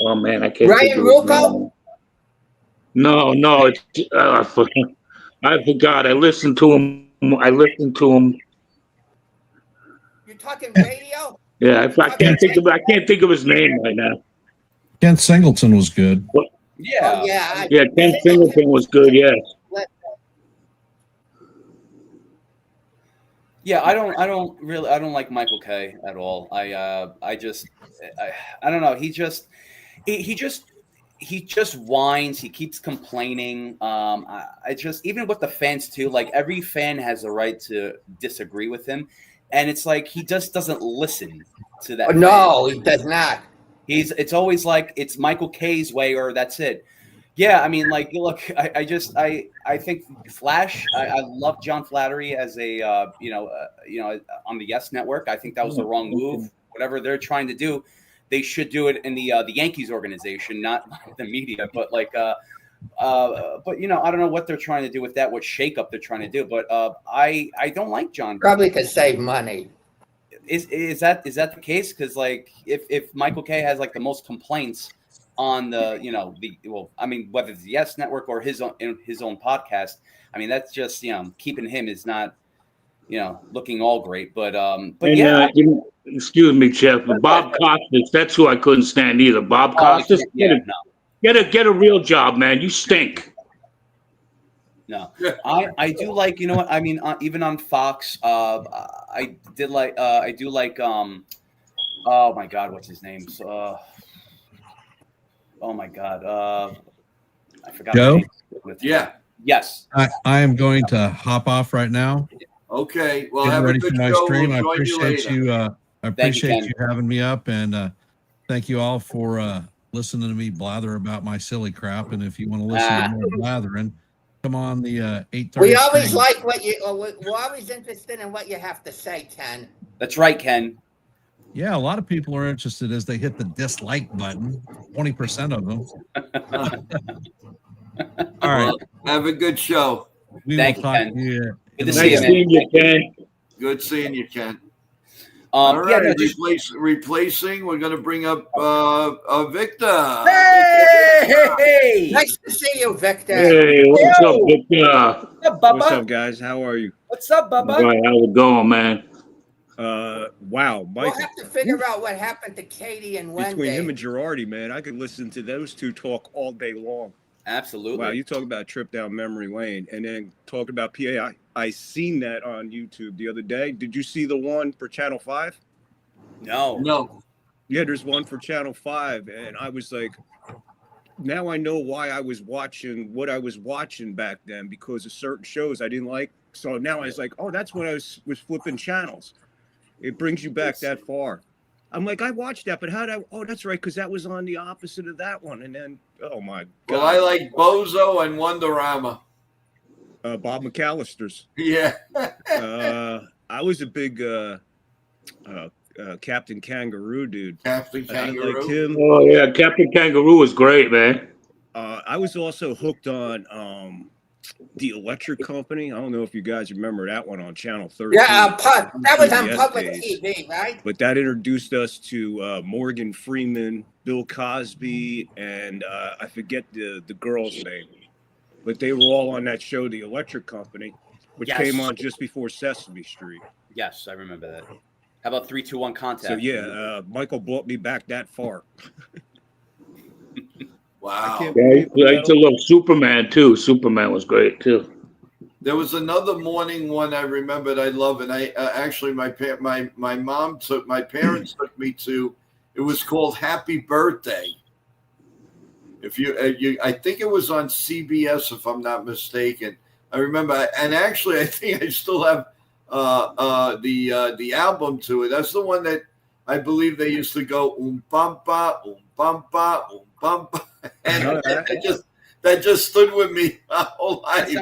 oh man, I can't. Ryan Rucco? No, I forgot. I listened to him. You're talking radio? Yeah, I can't think of his name right now. Ken Singleton was good. Yeah. Ken Singleton was good. Yes. Yeah, I don't like Michael K at all. I don't know. He just whines. He keeps complaining. I just, even with the fans too, like every fan has a right to disagree with him. And it's like, he just doesn't listen to that. No, he does not. It's always like, it's Michael K's way or that's it. Yeah, I mean, like, look, I think Flash. I love John Flattery as a on the Yes Network. I think that was the wrong move. Whatever they're trying to do, they should do it in the Yankees organization, not the media. But like, but I don't know what they're trying to do with that. What shakeup they're trying to do? But I don't like John. Probably to save money. Is that the case? Because like, if Michael K has like the most complaints on the whether it's the Yes Network or his own podcast, I mean, that's just keeping him is not looking all great, but excuse me, Chef, Bob Costas, that's who I couldn't stand either. Bob Costas, get a real job, man. You stink. No, I do like, I mean, even on Fox, I do like oh my God, what's his name? Oh my God. I forgot. Joe? Yeah. Yes. I am going to hop off right now. Okay. Well, Getting have ready a good for my show. stream. We'll I join appreciate you. I appreciate you having me up, and thank you all for listening to me blather about my silly crap. And if you want to listen to more blathering, come on the 8:30. We always like we're always interested in what you have to say, Ken. That's right, Ken. Yeah, a lot of people are interested as they hit the dislike button. 20% of them. All right. Well, have a good show. We will talk to you. Good to see you, Ken. Good seeing you, Ken. All right, Yeah, no, just, replacing. We're going to bring up Victor. hey! Nice to see you, Victor. Hey, what's up, Victor? What's up, Bubba? What's up, guys? How are you? What's up, All Bubba? right, how's it going, man? Wow, We'll Michael. have to figure out what happened to Katie and Wendy. Between him and Girardi, man, I could listen to those two talk all day long. Absolutely. Wow, you talk about a trip down memory lane, and then talk about PA. I seen that on YouTube the other day. Did you see the one for Channel 5? No. Yeah, there's one for Channel 5, and I was like, now I know why I was watching what I was watching back then, because of certain shows I didn't like. So now I was like, oh, that's when I was flipping channels. It brings you back that far. I'm like, I watched that, but oh, that's right, because that was on the opposite of that one. And then, oh my God. Well, I like Bozo and Wonderama. Bob McAllister's. Yeah. I was a big Captain Kangaroo dude. Captain Kangaroo. I liked him. Oh yeah, Captain Kangaroo was great, man. I was also hooked on the Electric Company. I don't know if you guys remember that one on Channel 13. Yeah, that was on PBS public days. TV, right? But that introduced us to Morgan Freeman, Bill Cosby, and I forget the girl's name. But they were all on that show, The Electric Company, which came on just before Sesame Street. Yes, I remember that. How about 3, 2, 1 Contact? So yeah, Michael brought me back that far. Wow. Yeah, I used to love Superman too. Superman was great too. There was another morning one I remembered I love, and I actually my parents took me to. It was called Happy Birthday. If you I think it was on CBS, if I'm not mistaken. I remember, and actually I think I still have the album to it. That's the one that I believe they used to go bumpa, bumpa, bumpa, and that just stood with me my whole life.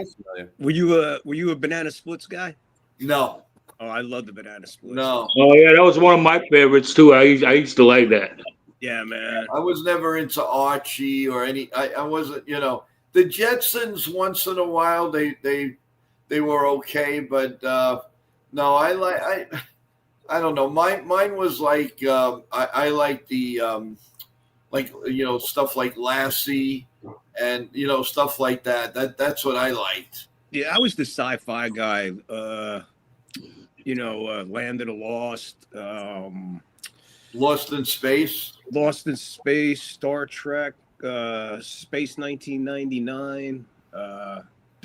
Were you a Banana Splits guy? No. Oh, I love the Banana Splits. No. Oh yeah, that was one of my favorites too. I used to like that. Yeah, man. I was never into Archie or any. I wasn't. The Jetsons once in a while they were okay, but no, I don't know. Mine was like I like the stuff like Lassie and stuff like that. That's what I liked. Yeah, I was the sci-fi guy. Land of the Lost. Lost in Space. Lost in Space, Star Trek, Space 1999.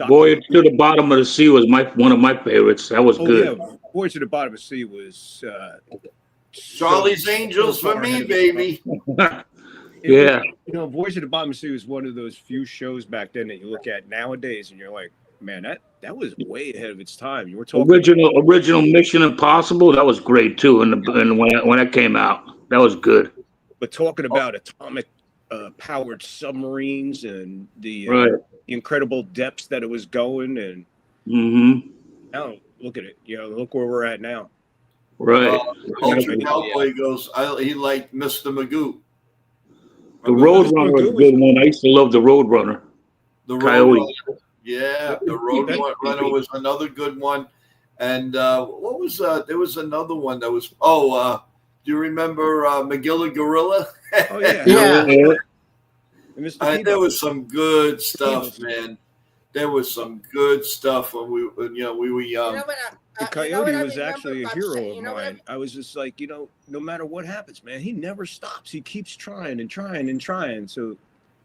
Voyage to the Bottom of the Sea was one of my favorites. That was good. Yeah, Voyage to the Bottom of the Sea was Charlie's Angels for me, baby. Yeah. Voyage to the Bottom of the Sea was one of those few shows back then that you look at nowadays and you're like, man, that was way ahead of its time. You were talking original Mission Impossible. That was great too. And when that came out, that was good. But talking about atomic powered submarines and the incredible depths that it was going, and now look at it. Look where we're at now. Right. Ultra Cowboy goes. He liked Mr. Magoo. The Roadrunner was a good one. I used to love the Roadrunner. The Roadrunner. Yeah, the Roadrunner was another good one. And what was there was another one that was do you remember McGilla Gorilla? Oh yeah. Yeah. There was some good stuff, man. There was some good stuff when we were young. The Coyote was actually a hero of mine. I was just like, no matter what happens, man, he never stops. He keeps trying and trying and trying. So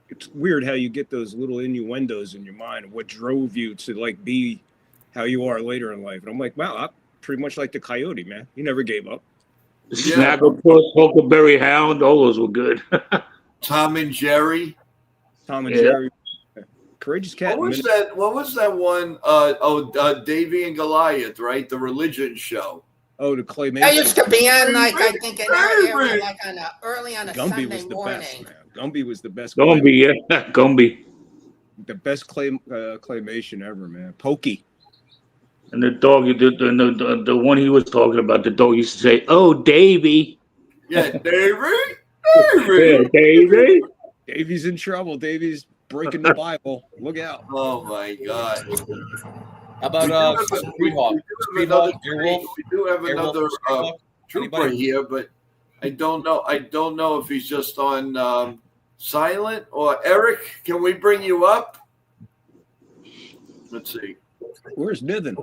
it's weird how you get those little innuendos in your mind of what drove you to be how you are later in life. And I'm like, wow, I'm pretty much like the Coyote, man. He never gave up. Snagglepuss, Huckleberry Hound, all those were good. Tom and Jerry. Jerry. Courageous Cat. What was that one? Davy and Goliath, right? The religion show. Oh, the claymation. That used to be on, I think, in our area, early on a Gumby Sunday was the morning. best, man. Gumby was the best. Gumby, yeah. Gumby. The best claymation ever, man. Pokey. And the dog, the one he was talking about, the dog used to say, "Oh, Davy." Yeah, Davy. Yeah, Davy. Davy's in trouble. Davy's breaking the Bible. Look out. Oh my God. How about Street Hawk? We do have another Trooper here, but I don't know. I don't know if he's just on silent or Eric. Can we bring you up? Let's see. Where's Niven?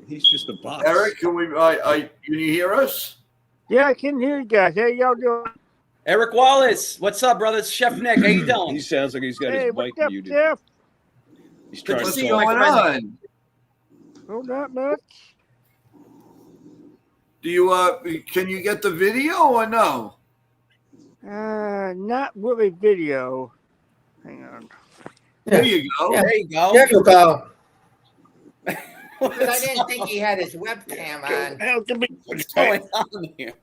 He's just a box. Eric, can we? Can you hear us? Yeah, I can hear you guys. How y'all doing? Eric Wallace, what's up, brother? It's Chef Nick. How you doing? He sounds like he's got Hey, his what's mic up, muted. Jeff? He's Good trying to to see you, talk. my What's going friend. on? Oh, not much. Do you can you get the video or no? Not really video. Hang on. There you go. Yeah. There you go. There you go. What's Because I didn't think he had his webcam on. How can we? What's going on here?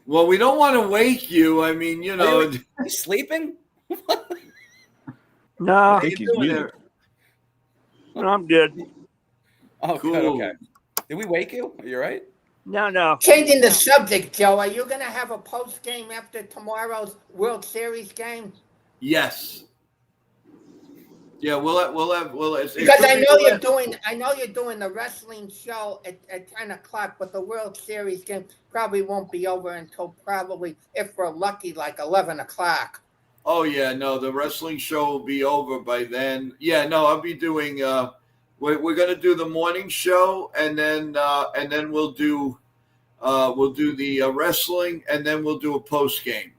Well, we don't want to wake you. I mean, you know. Are you sleeping? No, I How think you he's doing muted. there? I'm good. Oh, Cool. good. Okay. Did we wake you? Are you all right? No. Changing the subject, Joe. Are you going to have a post game after tomorrow's World Series game? Yes. Yeah, we'll have. Because I know you're doing the wrestling show at 10 o'clock, but the World Series game probably won't be over until probably, if we're lucky, like 11 o'clock. Oh yeah, no, the wrestling show will be over by then. Yeah, no, I'll be doing. We're gonna do the morning show, and then we'll do the wrestling, and then we'll do a post game.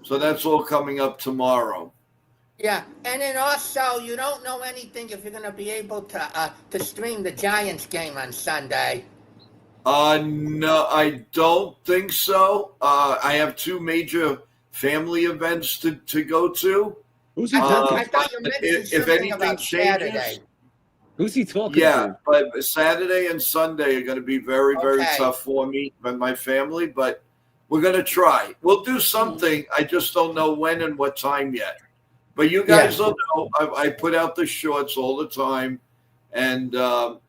So that's all coming up tomorrow. Yeah, and then also, you don't know anything if you're going to be able to stream the Giants game on Sunday. No, I don't think so. I have two major family events to go to. Who's he I talking? thought you mentioned if something anything about changes, Saturday. Who's he talking yeah, to? but Saturday and Sunday are going to be very, very Okay. tough for me and my family. But we're going to try. We'll do something. I just don't know when and what time yet. But you guys will know. I put out the shorts all the time, and at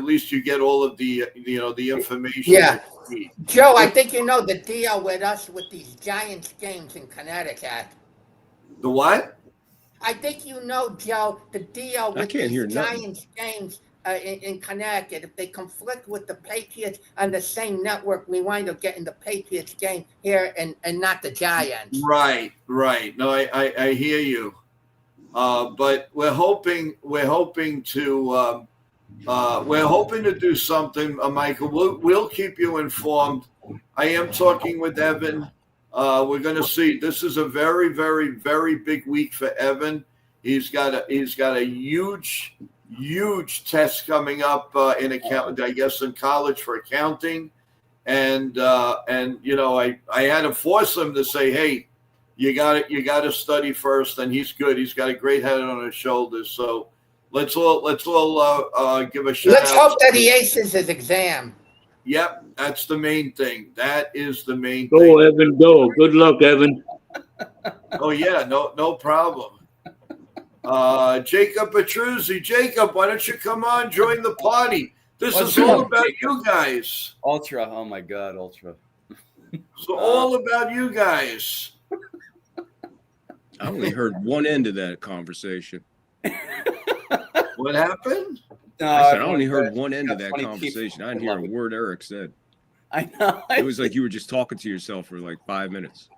least you get all of the the information. Yeah. that you need. Joe, I think you know the deal with us with these Giants games in Connecticut. The what? I think you know, Joe, the deal with can't hear these nothing. Giants games in Connecticut. If they conflict with the Patriots on the same network, we wind up getting the Patriots game here and not the Giants. Right. No, I hear you. But we're hoping to do something, Michael. We'll keep you informed. I am talking with Evan. We're going to see. This is a very, very, very big week for Evan. He's got a huge test coming up in account, I guess, in college for accounting, and I had to force him to say, hey, you got to study first, and he's good. He's got a great head on his shoulders. So let's all give a shout Let's out. hope that he aces his exam. Yep, that's the main thing. That is the main Go, thing. Evan, go. Good luck, Evan. Oh yeah, no problem. Jacob Petruzzi. Jacob, why don't you come on, join the party? This What's is all up, about Jacob? you guys. Ultra. Oh my God, Ultra. So all about you guys. I only heard one end of that conversation. What happened? No, I said I only everyone's heard good. one end of Got that 20 conversation. people. I didn't hear a Love it. word Eric said. I know. It was like you were just talking to yourself for like 5 minutes.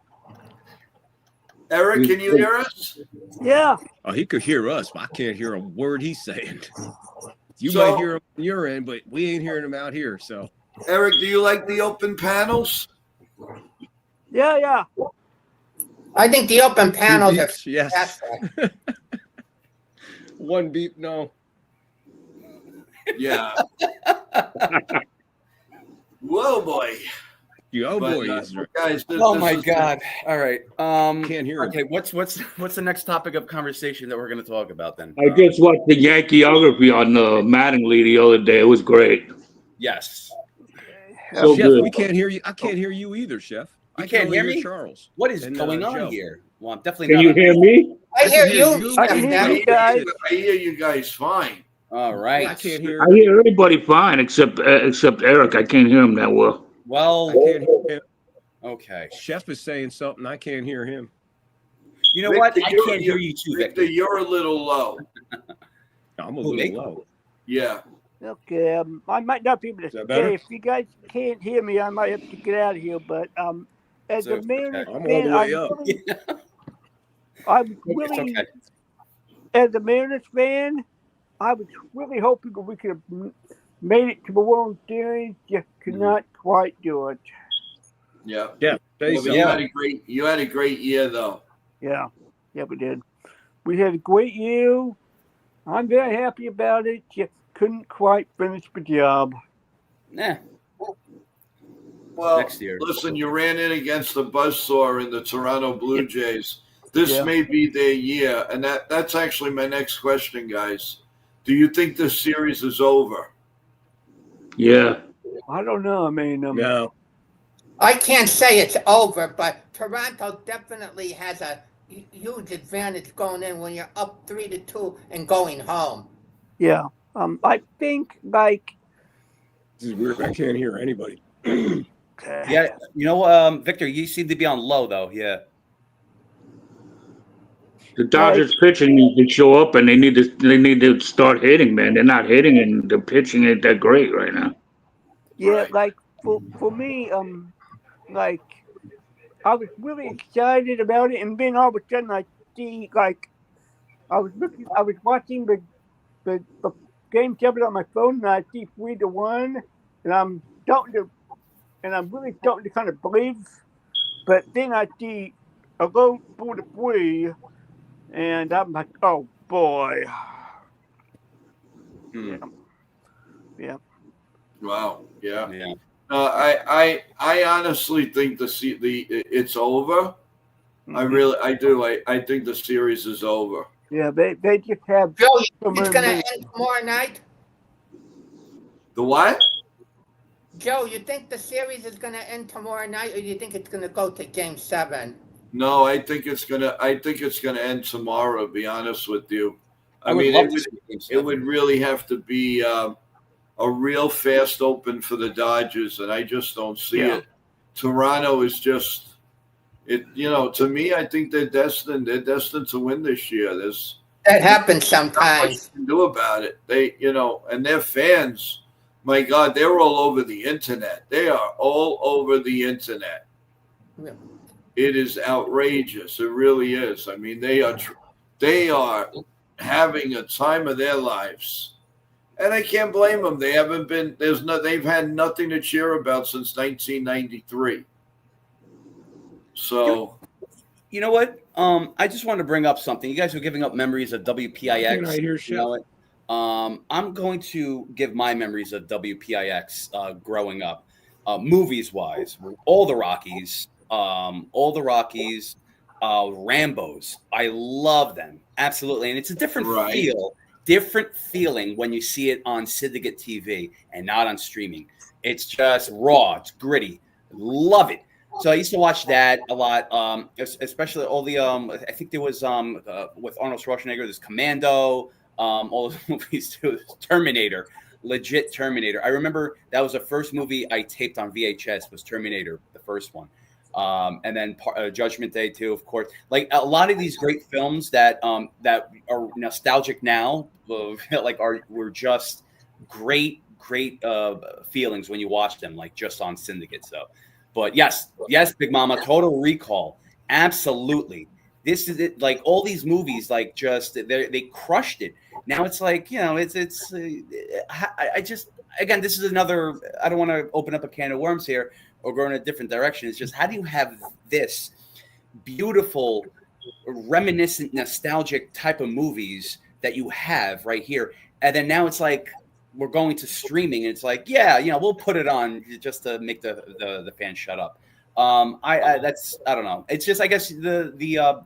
Eric, can you hear us? Yeah. Oh, he could hear us, but I can't hear a word he's saying. You So- might hear him on your end, but we ain't hearing him out here. So Eric, do you like the open panels? Yeah. I think the open panels are beeps, yes. fantastic. One beep, no. Yeah. Whoa, boy. You oh But, boy, is guys, Oh this my is- God. All right. can't hear him. Okay. What's the next topic of conversation that we're going to talk about then? I just watched the Yankeeography on Mattingly the other day. It was great. Yes. So Chef, good. we can't hear you. I can't hear you either, Chef. You I can't can only hear me? Charles. What is And, going on Joe. here? Well, I'm definitely Can not. you hear me? I hear hear you. you. I can hear you guys. I hear you guys fine. All I right. can't hear. I hear everybody fine except Eric. I can't hear him that well. Well, I can't hear him. okay. Chef is saying something. I can't hear him. You know Victor, what? I you're- can't hear you too, Victor, Victor. you're a little low. I'm a Who, me? little low. Yeah. Okay, I might not be able to Is that stay. better? If you guys can't hear me, I might have to get out of here. But as So a it's Mariners okay. I'm all fan, the way up. I'm It's really, okay. as a Mariners fan, I was really hoping that we could have made it to the World Series. Just could not quite do it. Yeah. Yeah. Say Yeah, but something. you had a great year though. Yeah, we did. We had a great year. I'm very happy about it. Just couldn't quite finish the job. Nah, Well, next year. listen, you ran in against the buzzsaw in the Toronto Blue Jays. This Yeah. may be their year, and that's actually my next question, guys. Do you think this series is over? Yeah. I don't know. I mean, No. I can't say it's over, but Toronto definitely has a huge advantage going in when you're up 3-2 and going home. yeah. I think like This is weird. I can't hear anybody. Yeah, you know, Victor, you seem to be on low though. Yeah. The Dodgers pitching needs to show up, and they need to start hitting, man. They're not hitting, and the pitching ain't that great right now. yeah, Right. like for me, like I was really excited about it, and then all of a sudden I see like I was watching the game 7 on my phone, and I see 3-1, and I'm really starting to kind of believe, but then I see a low 4-3, and I'm like, oh boy. Yeah. Wow. Yeah. Yeah. I honestly think it's over. I do. I think the series is over. Yeah, they just have Joe, so it's many going to minutes. end tomorrow night? The what? Joe, you think the series is going to end tomorrow night, or do you think it's going to go to Game 7? No, I think it's gonna end tomorrow. To be honest with you, I would love to see Game it 7. would really have to be a real fast open for the Dodgers, and I just don't see Yeah. it. Toronto is just it. You know, to me, I think they're destined. They're destined to win this year. There's That happens not much sometimes. you can do about it. And their fans. My God, they're all over the internet. They are all over the internet. Yeah. It is outrageous. It really is. I mean, they are having a time of their lives, and I can't blame them. They haven't been. They've had nothing to cheer about since 1993. So, You know what? I just wanted to bring up something. You guys were giving up memories of WPIX. Can I hear shit? You know what? I'm going to give my memories of WPIX growing up, movies wise. All the Rockies, Rambos. I love them absolutely, and it's a different Right. different feeling when you see it on Syndicate TV and not on streaming. It's just raw. It's gritty. Love it. So I used to watch that a lot, especially all the I think there was with Arnold Schwarzenegger, there's Commando, all those movies too. Terminator, legit Terminator. I remember that was the first movie I taped on VHS was Terminator, the first one, and then Judgment Day too, of course. Like a lot of these great films that that are nostalgic now, were just great feelings when you watch them, like just on Syndicate. So. But yes, Big Mama, Total Recall, absolutely. This is it. Like all these movies, like just they crushed it. Now it's like I just again, this is another. I don't want to open up a can of worms here or go in a different direction. It's just how do you have this beautiful, reminiscent, nostalgic type of movies that you have right here, and then now it's like. We're going to streaming, and it's like, we'll put it on just to make the fans shut up. I don't know. It's just I guess the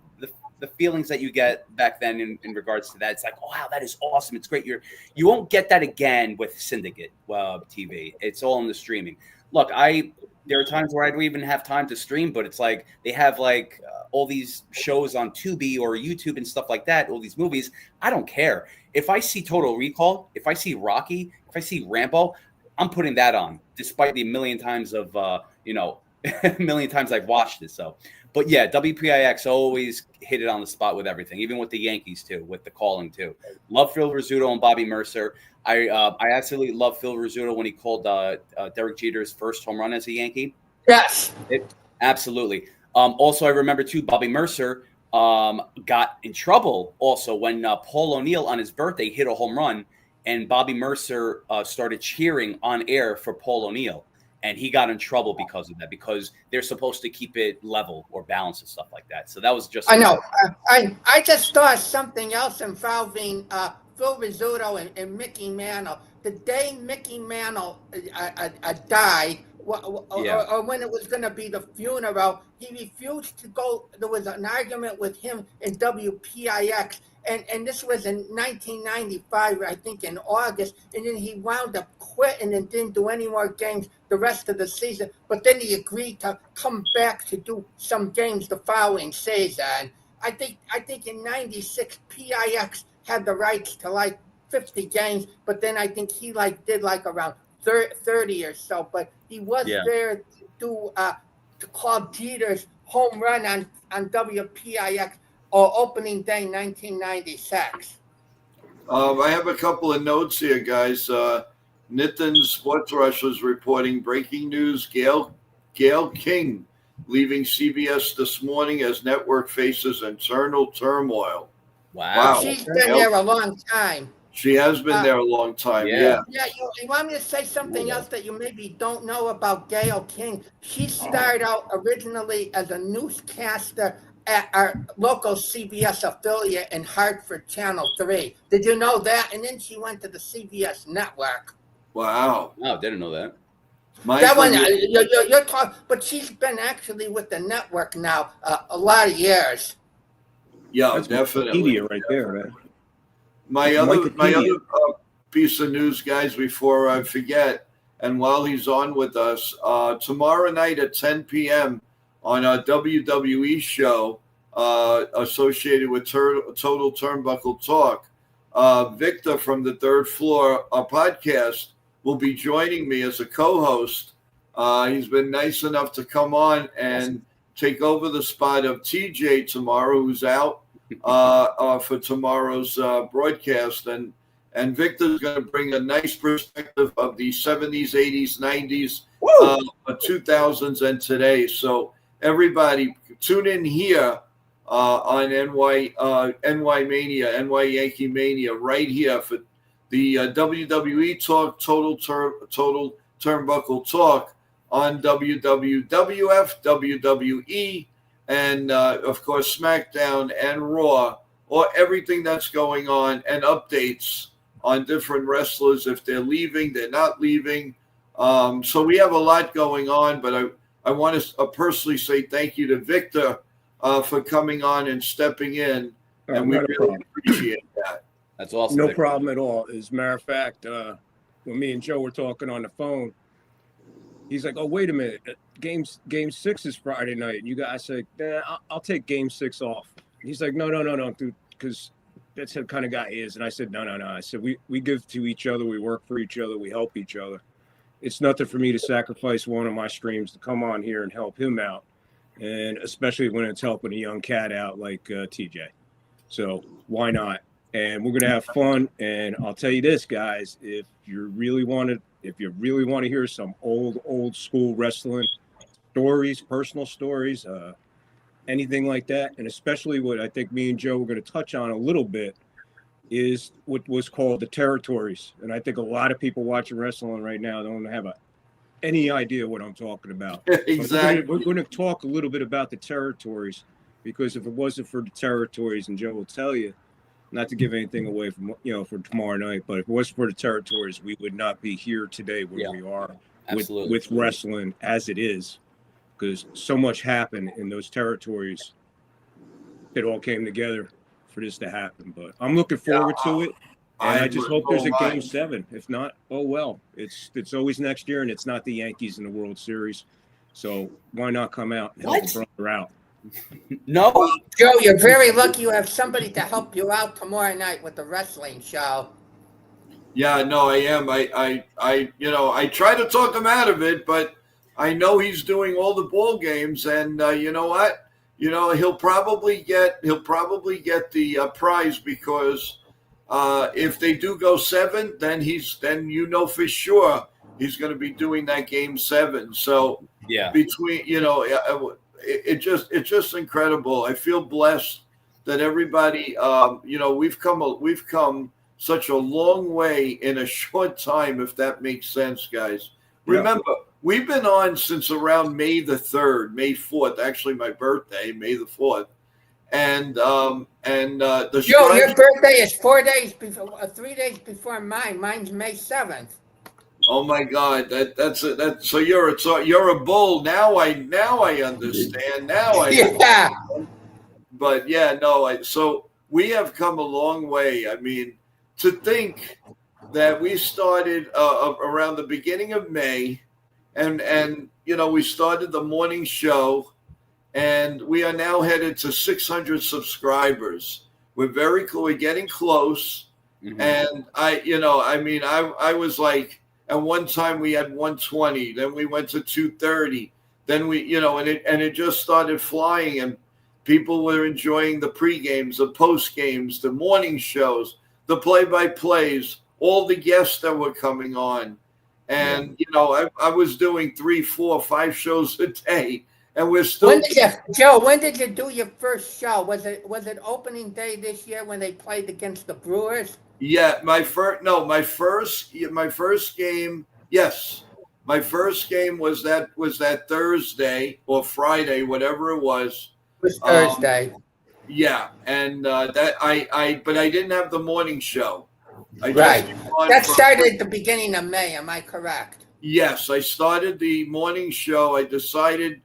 feelings that you get back then in regards to that. It's like, oh, wow, that is awesome. It's great. You won't get that again with Syndicate TV. It's all in the streaming. Look, there are times where I don't even have time to stream, but it's like they have like all these shows on Tubi or YouTube and stuff like that. All these movies, I don't care. If I see Total Recall, if I see Rocky, if I see Rambo, I'm putting that on, despite the million times of a million times I've watched it. So, but yeah, WPIX always hit it on the spot with everything, even with the Yankees too, with the calling too. Love Phil Rizzuto and Bobby Mercer. I absolutely love Phil Rizzuto when he called Derek Jeter's first home run as a Yankee. Yes. Absolutely. Also, I remember too, Bobby Mercer got in trouble also when Paul O'Neill on his birthday hit a home run, and Bobby Mercer started cheering on air for Paul O'Neill, and he got in trouble because of that, because they're supposed to keep it level or balanced and stuff like that. So that was just. I know. I just saw something else involving Phil Rizzuto and Mickey Mantle. The day Mickey Mantle died, or when it was going to be the funeral, he refused to go. There was an argument with him in WPIX, and this was in 1995, I think, in August, and then he wound up quitting and didn't do any more games the rest of the season. But then he agreed to come back to do some games the following season. I think in '96, PIX had the rights to like 50 games, but then I think he did around 30 or so. But he was there to call Jeter's home run on WPIX or opening day 1996. I have a couple of notes here, guys. Nitin Sports Rush was reporting breaking news: Gail King leaving CBS this morning as network faces internal turmoil. Wow. She's been there a long time. She has been there a long time. Yeah. You want me to say something else that you maybe don't know about Gail King? She started out originally as a newscaster at our local CBS affiliate in Hartford, Channel 3. Did you know that? And then she went to the CBS network. Wow. No, didn't know that. That one, you're talking, but she's been actually with the network now a lot of years. Yeah, That's definitely. Wikipedia right there, man. My other piece of news, guys, before I forget, and while he's on with us, tomorrow night at 10 p.m. on a WWE show associated with Total Turnbuckle Talk, Victor from the Third Floor podcast will be joining me as a co-host. He's been nice enough to come on and take over the spot of TJ tomorrow, who's out for tomorrow's broadcast. And Victor's going to bring a nice perspective of the 70s, 80s, 90s, 2000s, and today. So everybody tune in here on NY Mania, NY Yankee Mania, right here for the WWE Talk, Total Turnbuckle Talk on WWF, WWE, and of course SmackDown and Raw, or everything that's going on, and updates on different wrestlers, if they're leaving, they're not leaving. So we have a lot going on, but I want to personally say thank you to Victor for coming on and stepping in, and we really appreciate that. That's awesome. No problem at all. As a matter of fact, when me and Joe were talking on the phone, he's like, "Oh, wait a minute, Game 6 is Friday night." And you guys say, "Nah, I'll take Game 6 off." He's like, "No, dude, because that's the kind of guy he is." And I said, "No." I said, we give to each other, we work for each other, we help each other. It's nothing for me to sacrifice one of my streams to come on here and help him out, and especially when it's helping a young cat out like TJ. So why not? And we're gonna have fun. And I'll tell you this, guys, if you really want to hear some old school wrestling stories, personal stories, anything like that, and especially what I think me and Joe were going to touch on a little bit is what was called the territories. And I think a lot of people watching wrestling right now don't have any idea what I'm talking about. Exactly. We're going to talk a little bit about the territories, because if it wasn't for the territories, and Joe will tell you, not to give anything away from for tomorrow night, but if it wasn't for the territories, we would not be here today where we are with wrestling as it is, because so much happened in those territories. It all came together for this to happen. But I'm looking forward to it, and I just hope there's a Game 7. If not, oh well. It's always next year, and it's not the Yankees in the World Series, so why not come out and help a brother out? No, Joe, you're very lucky you have somebody to help you out tomorrow night with the wrestling show. Yeah, no, I am. I try to talk him out of it, but I know he's doing all the ball games, and you know what? You know, he'll probably get the prize because if they do go 7, then you know for sure he's going to be doing that game 7. So Yeah. between it's just incredible. I feel blessed that everybody you know, we've come such a long way in a short time, if that makes sense, guys. Remember, we've been on since around May the 3rd, May 4th, actually my birthday, May the 4th. And the Joe, your birthday is 4 days before, 3 days before mine. Mine's May 7th. Oh my God, that's so you're a bull. Now I understand. Now I Yeah. But yeah, no, so we have come a long way. I mean, to think that we started around the beginning of May, and you know, we started the morning show, and we are now headed to 600 subscribers. We're getting close. Mhm. And I was like, at one time we had 120, then we went to 230, then we, you know, and it just started flying, and people were enjoying the pre-games, the post-games, the morning shows, the play-by-plays, all the guests that were coming on. And, you know, I was doing 3, 4, 5 shows a day, and we're still. Joe, when did you do your first show? Was it opening day this year when they played against the Brewers? Yeah, my first game. Yes, my first game was that Thursday or Friday, whatever it was. It was Thursday. Yeah, and but I didn't have the morning show. Right. That started at the beginning of May. Am I correct? Yes, I started the morning show. I decided,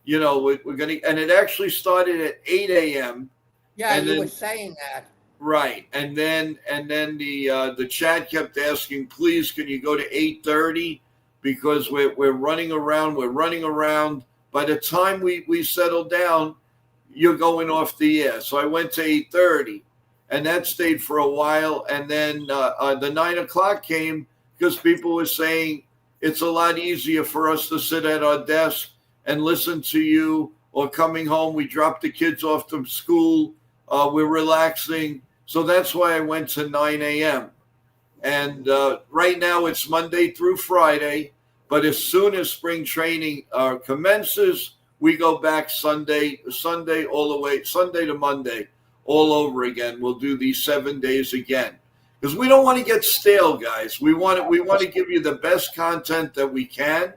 you know, we're gonna, and it actually started at 8 a.m. Yeah, you were saying that. Right, and then the chat kept asking, please, can you go to 8:30 because we're running around. We're running around. By the time we settle down, you're going off the air. So I went to 8:30, and that stayed for a while. And then the 9 o'clock came because people were saying it's a lot easier for us to sit at our desk and listen to you, or coming home. We drop the kids off to school. We're relaxing. So that's why I went to 9 a.m. And right now it's Monday through Friday. But as soon as spring training commences, we go back Sunday all the way, Sunday to Monday, all over again. We'll do these 7 days again. Because we don't want to get stale, guys. We want to give you the best content that we can.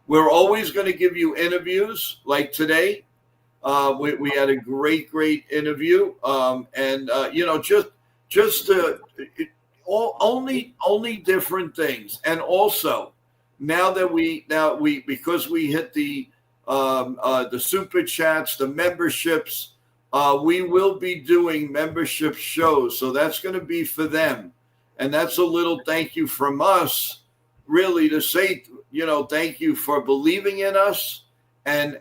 We're always going to give you interviews like today. We had a great interview, and you know, only different things. And also, now because we hit the super chats, the memberships, we will be doing membership shows. So that's going to be for them, and that's a little thank you from us, really, to say, you know, thank you for believing in us. And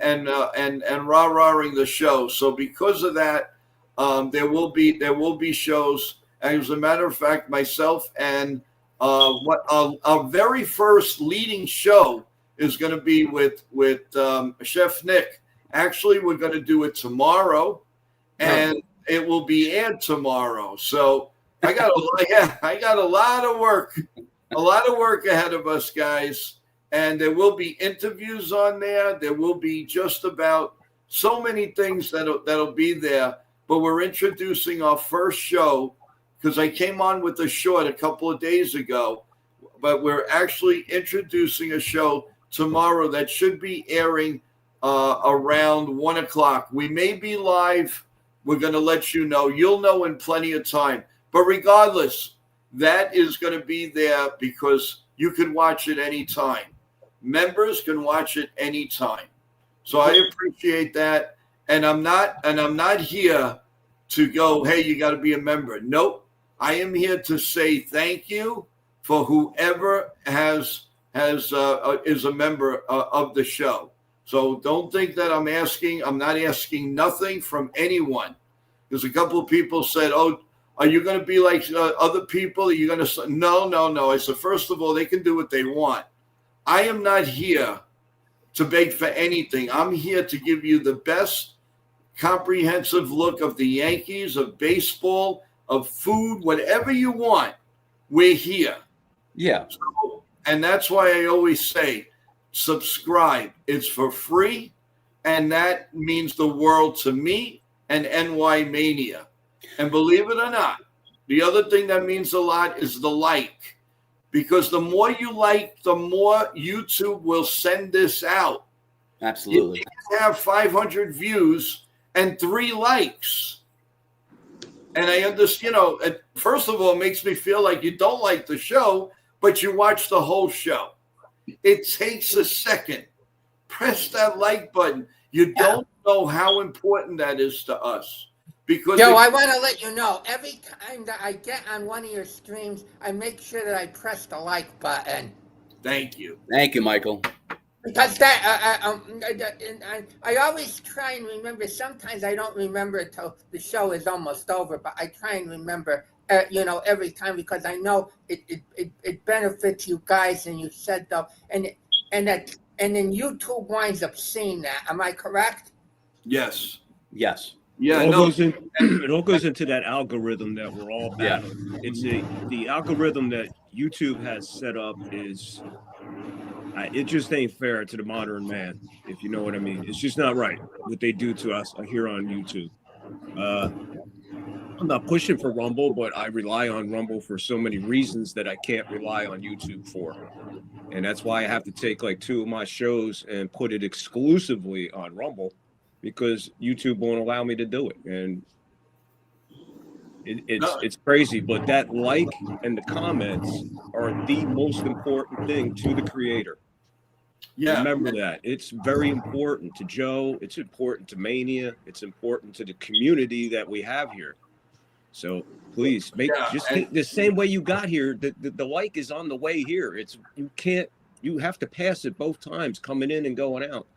rah-rahing the show. So because of that, there will be shows. As a matter of fact, myself and our very first leading show is going to be with Chef Nick. Actually, we're going to do it tomorrow, and it will be aired tomorrow. So I got a lot of work ahead of us, guys. And there will be interviews on there. There will be just about so many things that'll be there. But we're introducing our first show because I came on with a short a couple of days ago. But we're actually introducing a show tomorrow that should be airing around 1 o'clock. We may be live. We're going to let you know. You'll know in plenty of time. But regardless, that is going to be there because you can watch it anytime. Members can watch it anytime. So I appreciate that. And I'm not here to go, hey, you got to be a member. Nope. I am here to say thank you for whoever is a member of the show. So don't think that I'm not asking nothing from anyone. Because a couple of people said, oh, are you going to be like other people? Are you going to? No. I said, first of all, they can do what they want. I am not here to beg for anything. I'm here to give you the best comprehensive look of the Yankees, of baseball, of food, whatever you want. We're here. Yeah. So, and that's why I always say, subscribe. It's for free, and that means the world to me and NY Mania. And believe it or not, the other thing that means a lot is the like, because the more you like, the more YouTube will send this out. Absolutely. You can have 500 views and 3 likes. And I understand, first of all, it makes me feel like you don't like the show, but you watch the whole show. It takes a second. Press that like button. You don't know how important that is to us. Because Joe, I want to let you know, every time that I get on one of your streams, I make sure that I press the like button. Thank you. Thank you, Michael. Because I always try and remember. Sometimes I don't remember until the show is almost over, but I try and remember, every time, because I know it benefits you guys, and you said that, and then YouTube winds up seeing that. Am I correct? Yes. Yes. Yeah. It all goes into that algorithm that we're all battling. It's the algorithm that YouTube has set up is. It just ain't fair to the modern man, if you know what I mean. It's just not right what they do to us here on YouTube. I'm not pushing for Rumble, but I rely on Rumble for so many reasons that I can't rely on YouTube for. And that's why I have to take like 2 of my shows and put it exclusively on Rumble, because YouTube won't allow me to do it. And it's crazy, but that like and the comments are the most important thing to the creator. Yeah. Remember that. It's very important to Joe. It's important to Mania. It's important to the community that we have here. So please the same way you got here. The like is on the way here. You have to pass it both times, coming in and going out.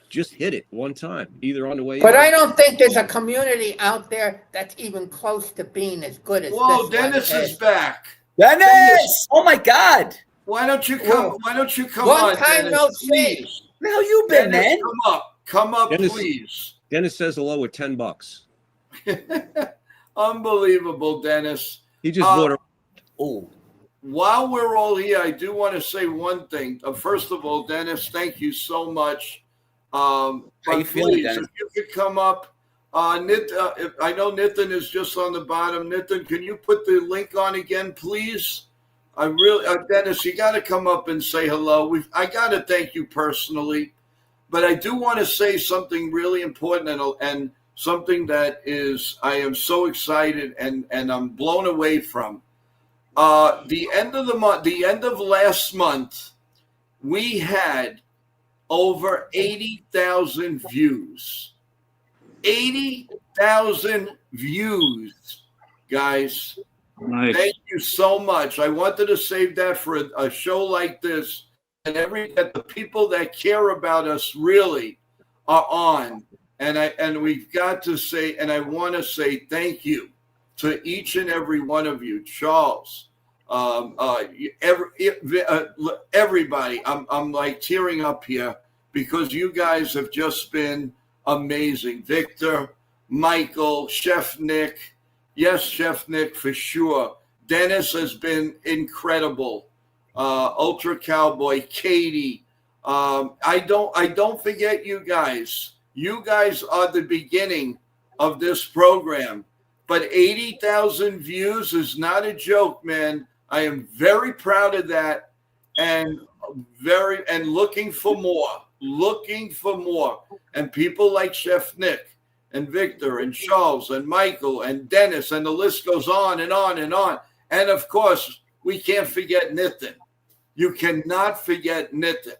Just hit it one time, either on the way. But I don't think there's a community out there that's even close to being as good as Whoa, this Dennis one is back. Dennis! Oh my God! Why don't you come? Why don't you come Long on, time Dennis, no please? see. Where the hell you been, Dennis, man? Come up, Dennis, please. Dennis says hello with $10. Unbelievable, Dennis. He just bought a. While we're all here, I do want to say one thing. First of all, Dennis, thank you so much. How you feeling, Dennis? If you could come up, I know Nitin is just on the bottom. Nitin, can you put the link on again, please? I really, Dennis, you got to come up and say hello. I got to thank you personally, but I do want to say something really important and something that I am so excited and I'm blown away from. The end of the month, the end of last month, we had over 80,000 views. 80,000 views, guys. Nice. Thank you so much. I wanted to save that for a show like this, and that the people that care about us really are on. And we've got to say, and I want to say thank you to each and every one of you, Charles. Everybody. I'm like tearing up here because you guys have just been amazing. Victor, Michael, Chef Nick. Yes, Chef Nick, for sure. Dennis has been incredible. Ultra Cowboy, Katie. I don't forget you guys. You guys are the beginning of this program. But 80,000 views is not a joke, man. I am very proud of that and looking for more. And people like Chef Nick and Victor and Charles and Michael and Dennis, and the list goes on and on and on. And of course, we can't forget Nitin. You cannot forget Nitin.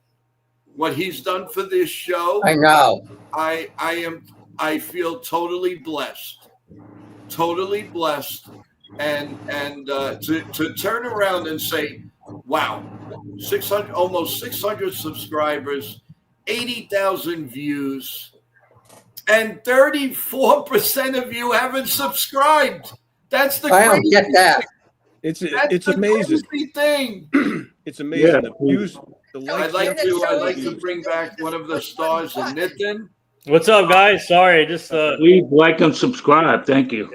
What he's done for this show. I know. I feel totally blessed. Totally blessed. And to turn around and say, wow, 600, almost 600 subscribers, 80,000 views, and 34% of you haven't subscribed. That's the I don't get that. It's amazing. Thing. It's amazing. The So I'd lights like to bring back one of the stars in Nitin. What's up, guys? Sorry, just Please like and subscribe. Thank you.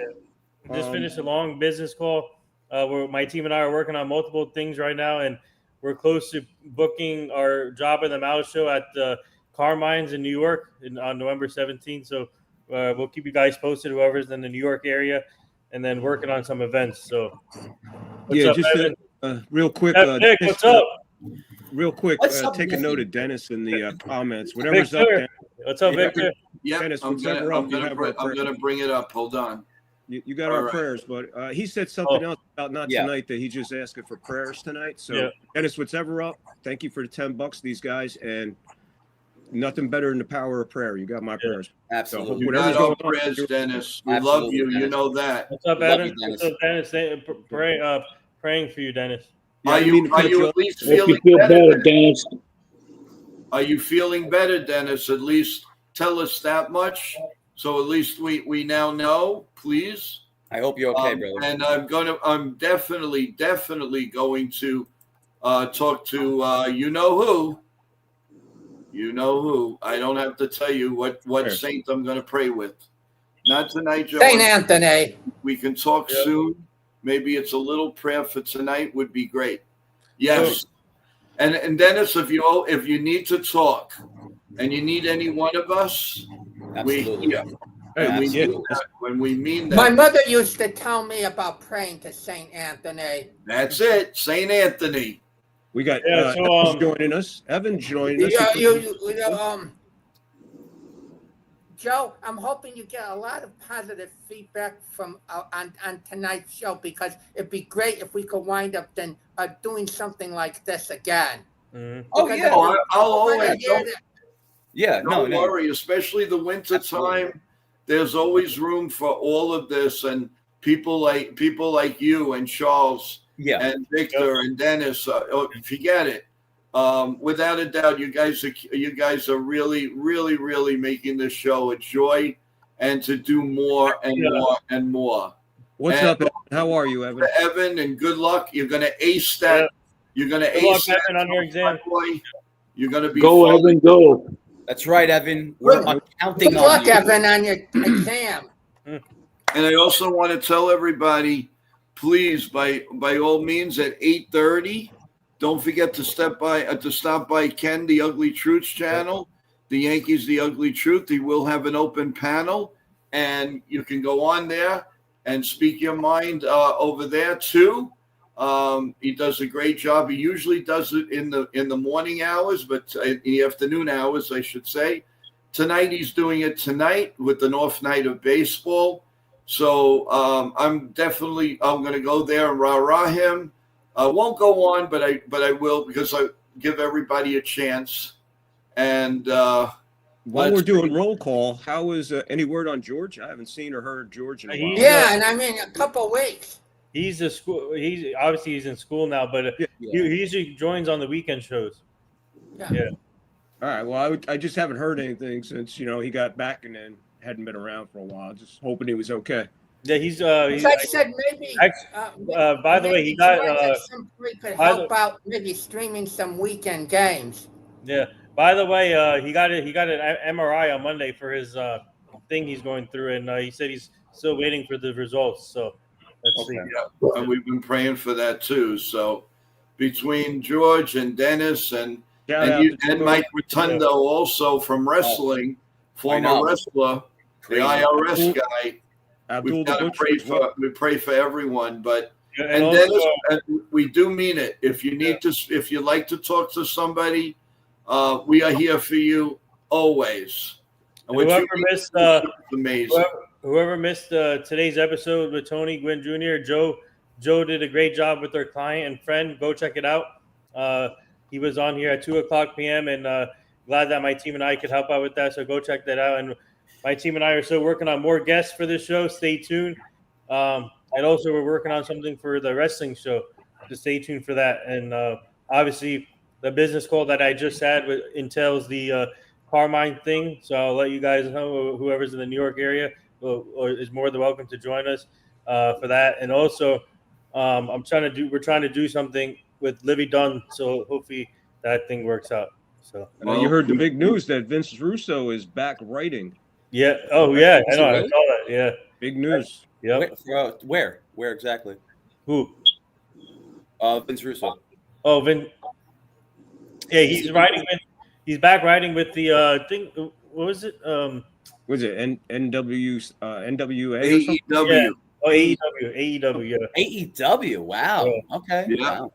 finished a long business call. Where my team and I are working on multiple things right now, and we're close to booking our Job in the Mouth show at the Carmine's in New York on November 17th. So we'll keep you guys posted, whoever's in the New York area, and then working on some events. So, what's up, just Evan? real quick. Nick, what's up? Real quick, What's up, take a Nick? note of Dennis in the comments. Whatever's Victor. up there. What's up, Victor? Yep, Dennis, I'm whatever up, you have our going to bring it up. Hold on. You got All our right. prayers, but he said something else about not Yeah. tonight, that he just asking for prayers tonight. So Yeah. Dennis, whatever up, thank you for the $10, these guys, and nothing better than the power of prayer. You got my prayers. Absolutely. You Whatever's got our going on, prayers, you're- Dennis. We love Absolutely, you. You Dennis. know that. What's up, Love Evan? you, Dennis. What's up, Dennis? Praying for you, Dennis. Yeah, I Are didn't mean to cut you you at off. least Hope you feeling feel better? better, Dennis. Are you feeling better, Dennis? At least tell us that much, so at least we now know, please. I hope you're okay, brother. And I'm definitely going to talk to you know who. You know who. I don't have to tell you what saint I'm going to pray with. Not tonight, Joe. St. Anthony. We can talk soon. Maybe it's a little prayer for tonight would be great. Yes. And Dennis, if you need to talk and you need any one of us, Absolutely. when we mean that. My mother used to tell me about praying to St. Anthony. That's it, St. Anthony. We got so, joining us. Evan joining us. Joe, I'm hoping you get a lot of positive feedback from on tonight's show, because it'd be great if we could wind up then doing something like this again. Mm-hmm. Oh, yeah. I'll always Don't worry, especially the winter time. There's always room for all of this, and people like you and Charles and Victor and Dennis. Forget it. Without a doubt, you guys are really making this show a joy, and to do more and more and more. What's up, Evan? How are you, Evan? Evan, and good luck. You're going to ace that. Yeah. You're going to Good ace luck, that, Evan, on your exam. boy. You're going to be Go, fun. Evan, go. That's right, Evan. We're counting Good on luck, you. Evan, on your exam. And I also want to tell everybody, please, by all means, at 8:30, don't forget to stop by Ken, the Ugly Truth's channel, the Yankees, the Ugly Truth. He will have an open panel, and you can go on there and speak your mind over there too. He does a great job. He usually does it in the morning hours, but in the afternoon hours, I should say. Tonight, he's doing it tonight with the North Night of Baseball. So I'm going to go there and rah him. I won't go on, but I will, because I give everybody a chance. And while we're doing roll call, how is any word on George? I haven't seen or heard George in a while. Yeah, and I mean a couple weeks. He's in school now, but he usually joins on the weekend shows. Yeah. All right. Well, I just haven't heard anything since he got back and then hadn't been around for a while. Just hoping he was okay. Yeah, he's. As I said, maybe. By the way, he got. Could help out, maybe streaming some weekend games. Yeah. By the way, he got an MRI on Monday for his thing he's going through, and he said he's still waiting for the results. So let's see. Yeah, and we've been praying for that too. So between George and Dennis and Mike Rotundo, also from wrestling, former wrestler, the IRS guy. We pray for everyone, but and Dennis, we do mean it. If you like to talk to somebody, we are here for you always. And whoever missed today's episode with Tony Gwynn Jr., Joe did a great job with their client and friend. Go check it out. He was on here at 2:00 p.m. and glad that my team and I could help out with that. So go check that out. And my team and I are still working on more guests for this show. Stay tuned. And also we're working on something for the wrestling show. So stay tuned for that. And obviously the business call that I just had entails the Carmine thing. So I'll let you guys know, whoever's in the New York area is more than welcome to join us for that. And also we're trying to do something with Livy Dunn. So hopefully that thing works out. So you heard the big news that Vince Russo is back writing. yeah. Oh yeah, I Is it know. I really? saw that. Yeah. Big news. Yep. Where exactly? Who? Vince Russo. Oh, Vin. Yeah, he's writing. He's back writing with the thing. What was it? Was it NWA or something? AEW. Yeah. Oh, AEW. Yeah. AEW. Wow. Yeah. Okay. Yeah. Wow.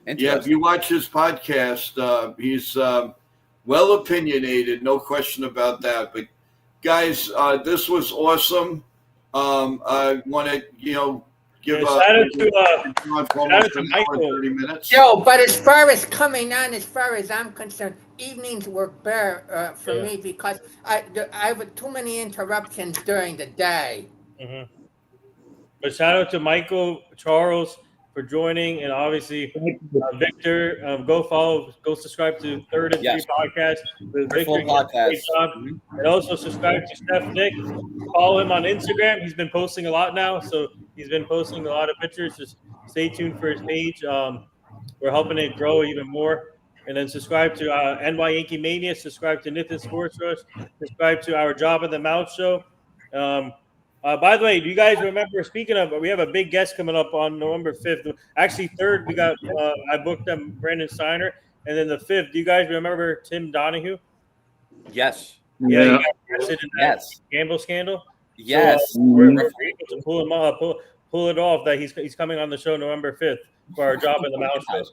Yeah, if Interesting. you watch his podcast, he's well opinionated, no question about that. But guys, this was awesome. I want to, give Shout out to almost an hour and Michael. 30 minutes. Joe, but as far as coming on, as far as I'm concerned, evenings work better for me because I have too many interruptions during the day. Mm-hmm. But shout out to Michael, Charles for joining, and obviously Victor. Go subscribe to Third and Three podcast with Victor. Full podcast. Great job. And also subscribe to Steph Nick. Follow him on Instagram. He's been posting a lot now, so he's been posting a lot of pictures. Just stay tuned for his page. We're helping it grow even more. And then subscribe to NY Yankee Mania. Subscribe to Nithin Sports Rush. Subscribe to our Job of the Mouth show. By the way, do you guys remember? Speaking of, we have a big guest coming up on November 5th. Actually, 3rd, we got I booked them Brandon Steiner, and then the 5th. Do you guys remember Tim Donahue? Yes. Yeah, he got arrested in that Yes. gamble scandal. Yes. So, we're able to pull him up, pull it off that he's coming on the show November 5th for our Job in the Mouth show.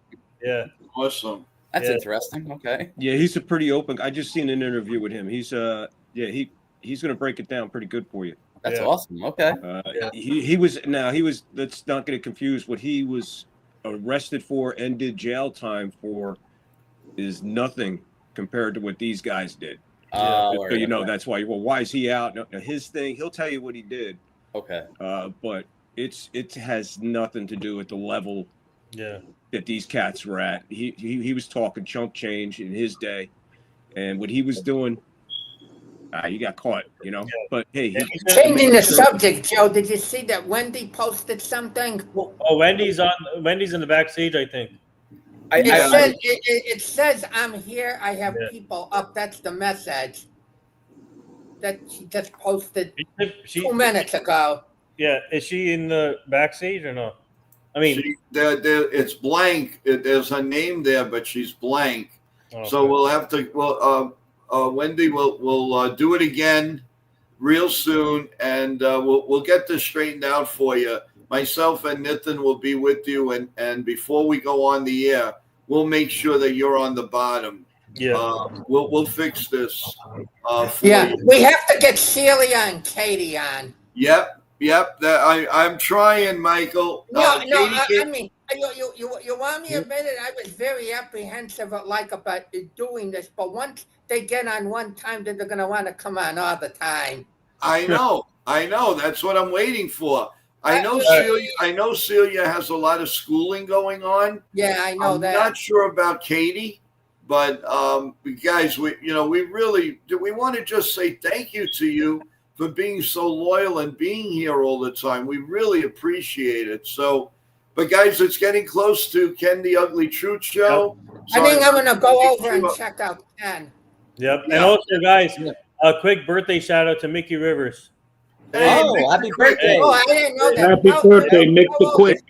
Yeah. Awesome. That's interesting. Okay. Yeah, he's a pretty open. I just seen an interview with him. He's he's going to break it down pretty good for you. That's awesome. Okay. He was. Let's not get it confused. What he was arrested for and did jail time for is nothing compared to what these guys did. So that's why. Well, why is he out? No, his thing. He'll tell you what he did. Okay. But it has nothing to do with the level. Yeah. That these cats were at. He was talking chunk change in his day, and what he was doing. You got caught, But hey, changing the subject, Joe. Did you see that Wendy posted something? Oh, Wendy's in the backstage, I think. It says I'm here. I have people up. That's the message that she just posted 2 minutes ago. Yeah, is she in the backstage or no? I mean, it's blank. There's her name there, but she's blank. Okay. So we'll have to. Wendy will do it again real soon, and we'll get this straightened out for you. Myself and Nithin will be with you, and before we go on the air, we'll make sure that you're on the bottom. Yeah, we'll fix this. We have to get Celia and Katie on. Yep. I'm trying, Michael. I mean, you want me to admit it? I was very apprehensive about doing this, but once they get on one time, then they're going to want to come on all the time. I know. That's what I'm waiting for. I know Celia has a lot of schooling going on. Yeah, I know that. I'm not sure about Katie, but guys, we want to just say thank you to you for being so loyal and being here all the time. We really appreciate it. So, but guys, it's getting close to Ken the Ugly Truth Show. So I think I'm going to go over and check out Ken. Yep. And also, guys, a quick birthday shout out to Mickey Rivers. Hey, happy birthday. Oh, I didn't know that. Happy birthday, Mick the Quick.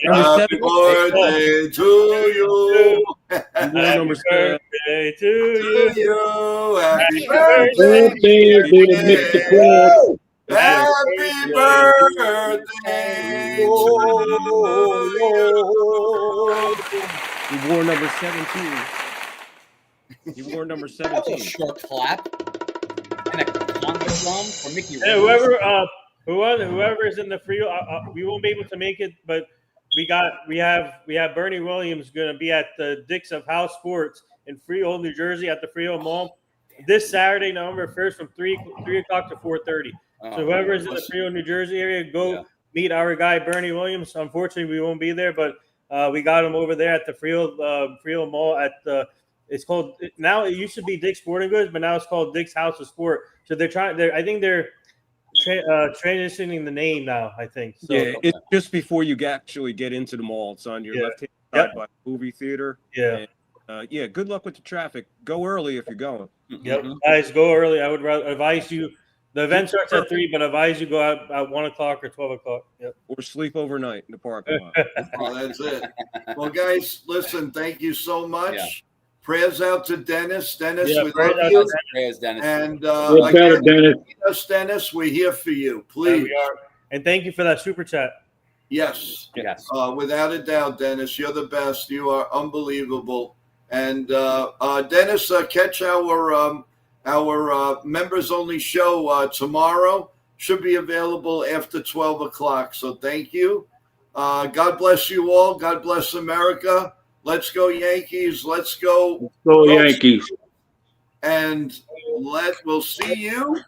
Happy birthday to you. Happy birthday to you. Happy birthday, Mick the Quick. Happy birthday to you. He wore number 17. He wore number 17. Short clap. And a Congo drum for Mickey Yeah, Rivers. whoever is in the free, we won't be able to make it, but we have Bernie Williams going to be at the Dick's of House Sports in Freehold, New Jersey, at the Freehold Mall this Saturday, November 1st, from 3 o'clock to 4:30. So whoever is in the Freehold, New Jersey area, go meet our guy Bernie Williams. Unfortunately, we won't be there, but we got him over there at the Freehold Mall at the. It's called now. It used to be Dick's Sporting Goods, but now it's called Dick's House of Sport. So I think they're transitioning the name now. I think. So, yeah, it's just before you actually get into the mall. It's on your left hand side by the movie theater. Yeah. Yeah, good luck with the traffic. Go early if you're going. Yep, guys, go early. I would rather advise you. The event starts at 3, but advise you go out at 1 o'clock or 12 o'clock. Yep. Or sleep overnight in the parking lot. Well, that's it. Well, guys, listen, thank you so much. Yeah. Prayers out to Dennis. Dennis, Yeah, we prayers love out you. to Prayers, Dennis. And Get better, again, Dennis. meet us, Dennis. We're here for you. There Please. we are. And thank you for that super chat. Yes. Yes. Without a doubt, Dennis, you're the best. You are unbelievable. And Dennis, catch our members only show tomorrow. Should be available after 12 o'clock. So thank you. God bless you all. God bless America. Let's go Yankees. Let's go. Go Yankees. And we'll see you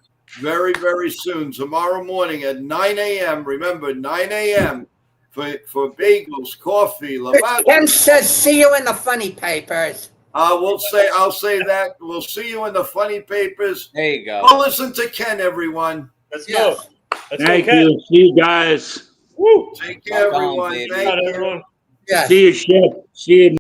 very, very soon. Tomorrow morning at 9 a.m. Remember, 9 a.m. for bagels, coffee, lavazza. Ken says, see you in the funny papers. I'll say that. We'll see you in the funny papers. There you go. Go listen to Ken, everyone. Let's Yes. go. Let's Thank go, Ken. you. See you guys. Woo. Take care, Rock on, everyone. baby. Thank Shout out, you. everyone. Yes. See you, Chef. See you.